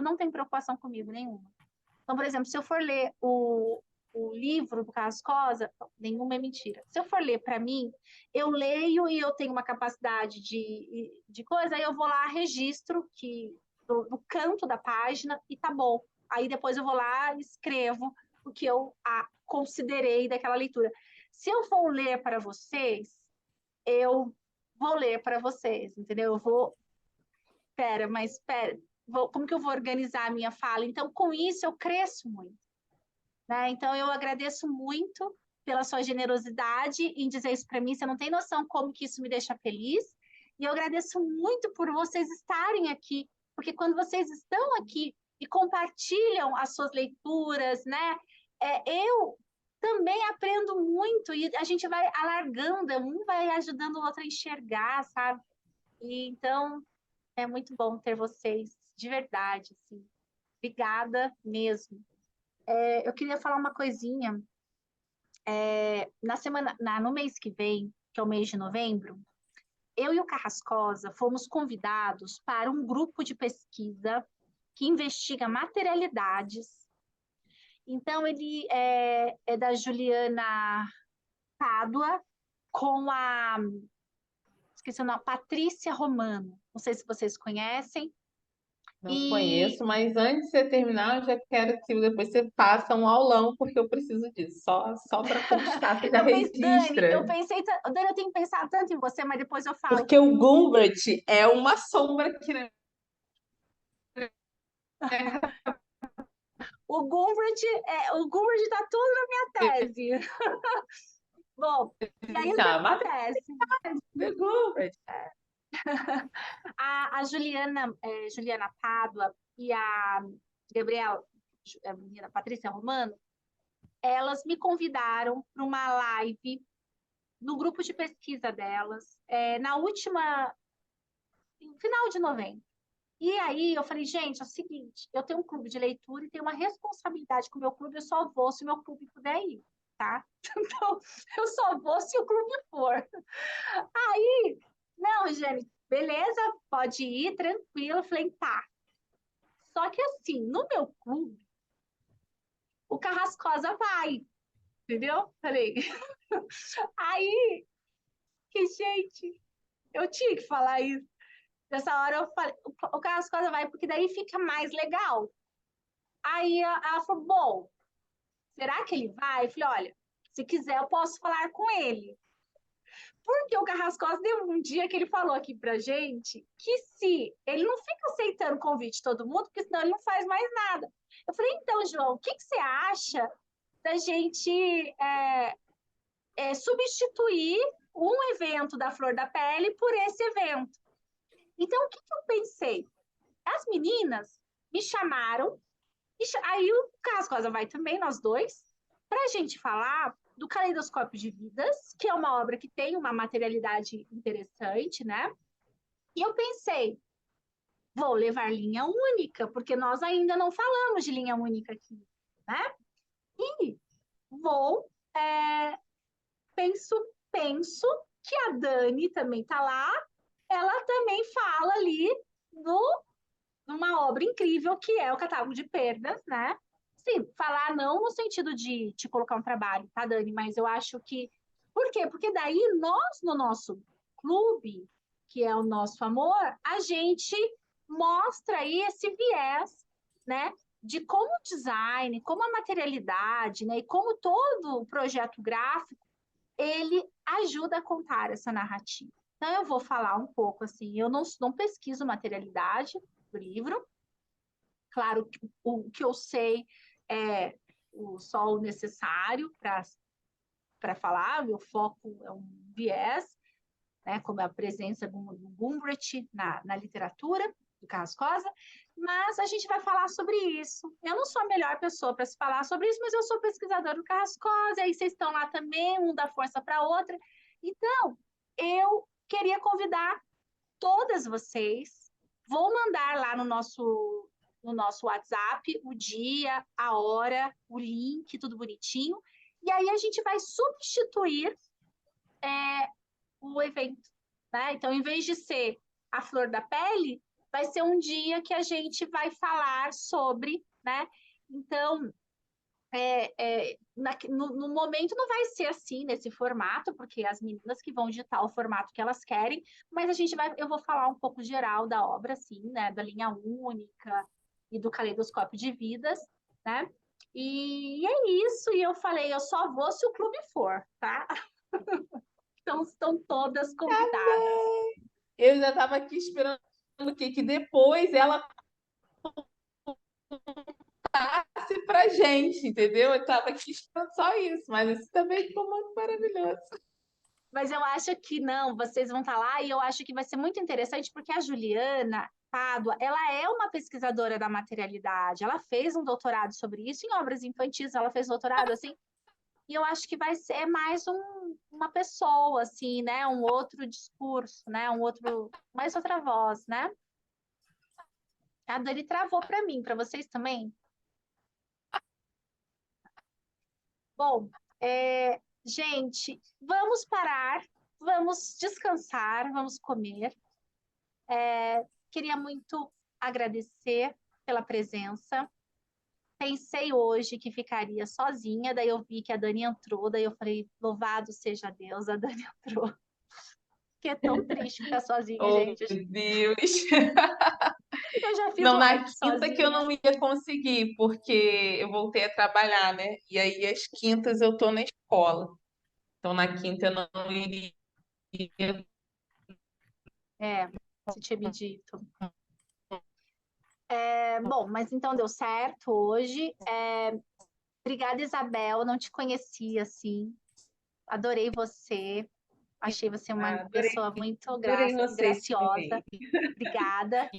não tenho preocupação comigo nenhuma. Então, por exemplo, se eu for ler o livro do Carrascosa, nenhuma é mentira. Se eu for ler para mim, eu leio e eu tenho uma capacidade de coisa, aí eu vou lá, registro no canto da página e tá bom. Aí depois eu vou lá e escrevo o que eu considerei daquela leitura. Se eu for ler para vocês, eu vou ler para vocês, entendeu? Eu vou. Pera, como que eu vou organizar a minha fala? Então, com isso, eu cresço muito. Né? Então, eu agradeço muito pela sua generosidade em dizer isso para mim. Você não tem noção como que isso me deixa feliz. E eu agradeço muito por vocês estarem aqui, porque quando vocês estão aqui e compartilham as suas leituras, né? Eu também aprendo muito e a gente vai alargando, um vai ajudando o outro a enxergar, sabe? E então é muito bom ter vocês, de verdade, assim. Obrigada mesmo. Eu queria falar uma coisinha. No mês que vem, que é o mês de novembro, eu e o Carrascosa fomos convidados para um grupo de pesquisa que investiga materialidades. Então, ele é da Juliana Pádua com esqueci o nome, Patrícia Romano. Não sei se vocês conhecem. Não E conheço, mas antes de você terminar, eu já quero que depois você faça um aulão, porque eu preciso disso. Só para constar, você já Dani, registra. Dani, eu tenho pensado tanto em você, mas depois eu falo. Porque o Gumbert é uma sombra aqui, né? O Gumbert está tudo na minha tese. Bom, e aí o que Chama acontece? The Gumbert. A Juliana Pádua e a Gabriela, a menina Patrícia Romano, elas me convidaram para uma live no grupo de pesquisa delas, no final de novembro. E aí eu falei, gente, é o seguinte, eu tenho um clube de leitura e tenho uma responsabilidade com o meu clube, eu só vou se o meu clube puder ir, tá? Então, eu só vou se o clube for. Aí, não, Jane, beleza, pode ir, tranquilo. Eu falei, tá. Só que assim, no meu clube, o Carrascosa vai, entendeu? Falei, aí, que gente, eu tinha que falar isso. Nessa hora eu falei, o Carrascosa vai, porque daí fica mais legal. Aí ela falou, bom, será que ele vai? Eu falei, olha, se quiser eu posso falar com ele. Porque o Carrascosa deu um dia que ele falou aqui pra gente que se ele não fica aceitando o convite de todo mundo, porque senão ele não faz mais nada. Eu falei, então, João, o que que você acha da gente substituir um evento da Flor da Pele por esse evento? Então, o que que eu pensei? As meninas me chamaram, aí o Carrascosa vai também, nós dois, para a gente falar do Caleidoscópio de Vidas, que é uma obra que tem uma materialidade interessante, né? E eu pensei, vou levar linha única, porque nós ainda não falamos de linha única aqui, né? E vou, penso, penso que a Dani também está lá, ela também fala ali numa obra incrível que é o Catálogo de Perdas, né? Sim, falar não no sentido de te colocar um trabalho, tá, Dani? Mas eu acho que. Por quê? Porque daí nós, no nosso clube, que é o nosso amor, a gente mostra aí esse viés, né? De como o design, como a materialidade, né? E como todo o projeto gráfico, ele ajuda a contar essa narrativa. Então, eu vou falar um pouco assim, eu não pesquiso materialidade do livro, claro que o que eu sei é só o necessário para falar, o meu foco é um viés, né, como é a presença do Gumbrich na literatura, do Carrascosa, mas a gente vai falar sobre isso. Eu não sou a melhor pessoa para se falar sobre isso, mas eu sou pesquisadora do Carrascosa, aí vocês estão lá também, um dá força para a outra. Então, eu queria convidar todas vocês, vou mandar lá no nosso WhatsApp o dia, a hora, o link, tudo bonitinho. E aí a gente vai substituir o evento, né? Então, em vez de ser a flor da pele, vai ser um dia que a gente vai falar sobre, né? Então, no momento não vai ser assim, nesse formato, porque as meninas que vão digitar o formato que elas querem, mas eu vou falar um pouco geral da obra, assim, né? Da linha única e do caleidoscópio de vidas, né? E é isso, e eu falei, eu só vou se o clube for, tá? Então, estão todas convidadas. Eu já estava aqui esperando que depois ela passe pra gente, entendeu? Eu estava aqui esperando só isso, mas isso também ficou muito maravilhoso. Mas eu acho que não, vocês vão estar lá e eu acho que vai ser muito interessante porque a Juliana Pádua, ela é uma pesquisadora da materialidade, ela fez um doutorado sobre isso em obras infantis, ela fez doutorado assim, e eu acho que vai ser mais uma pessoa assim, né, um outro discurso, né, mais outra voz, né? A Dani travou para mim, para vocês também? Bom, gente, vamos parar, vamos descansar, vamos comer. Queria muito agradecer pela presença. Pensei hoje que ficaria sozinha, daí eu vi que a Dani entrou, daí eu falei, louvado seja Deus, a Dani entrou. Que é tão triste ficar sozinha, Oh, gente. meu Deus! Eu já fiz Não, na live quinta que eu sozinha. não ia conseguir, porque eu voltei a trabalhar, né? E aí, às quintas, eu tô na escola. Então, na quinta, eu não iria. Você tinha me dito. Bom, mas então deu certo hoje. Obrigada, Isabel. Não te conhecia assim. Adorei você. Achei você uma Adorei, pessoa muito adorei vocês graciosa. também. Obrigada.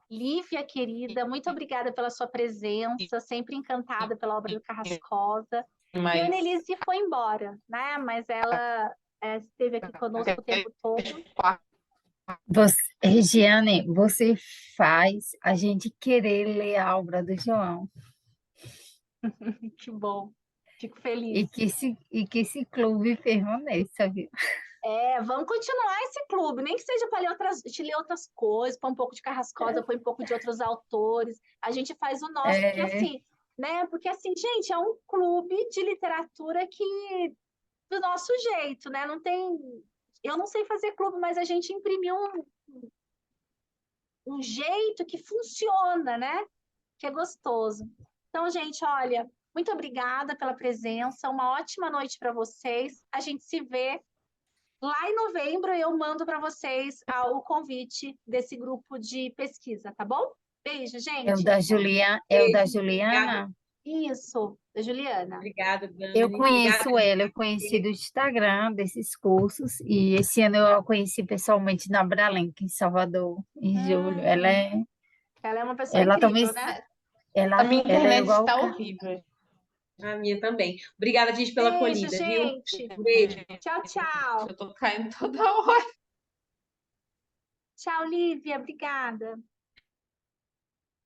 Lívia, querida, muito obrigada pela sua presença, sempre encantada pela obra do Carrascosa. E a Mas Annelise foi embora, né? Mas ela esteve aqui conosco o tempo todo. Regiane, você faz a gente querer ler a obra do João Que bom. Fico e feliz. que esse clube permaneça, viu? Vamos continuar esse clube, nem que seja para ler outras coisas, põe um pouco de Carrascosa, põe um pouco de outros autores. A gente faz o nosso, porque É, assim, né? Porque assim, gente, é um clube de literatura que do nosso jeito, né? Não tem. Eu não sei fazer clube, mas a gente imprimiu um jeito que funciona, né? Que é gostoso. Então, gente, olha, muito obrigada pela presença, uma ótima noite para vocês. A gente se vê lá em novembro. Eu mando para vocês o convite desse grupo de pesquisa, tá bom? Beijo, é o gente. da Juliana, é o da Beijo. Obrigada, Juliana. Isso, da Juliana. obrigada, Eu Dani. Obrigada. conheço ela, eu conheci do Instagram desses cursos e esse ano eu a conheci pessoalmente na Bralenc, em Salvador, em julho. Ela Hum, é, ela é uma pessoa ela também, incrível, né? A ela, minha ela é internet igual. está horrível. A minha também. Obrigada, gente, pela Beijo, acolhida, viu? gente. Um beijo. Tchau, tchau. Eu tô caindo toda hora. Tchau, Lívia. Obrigada.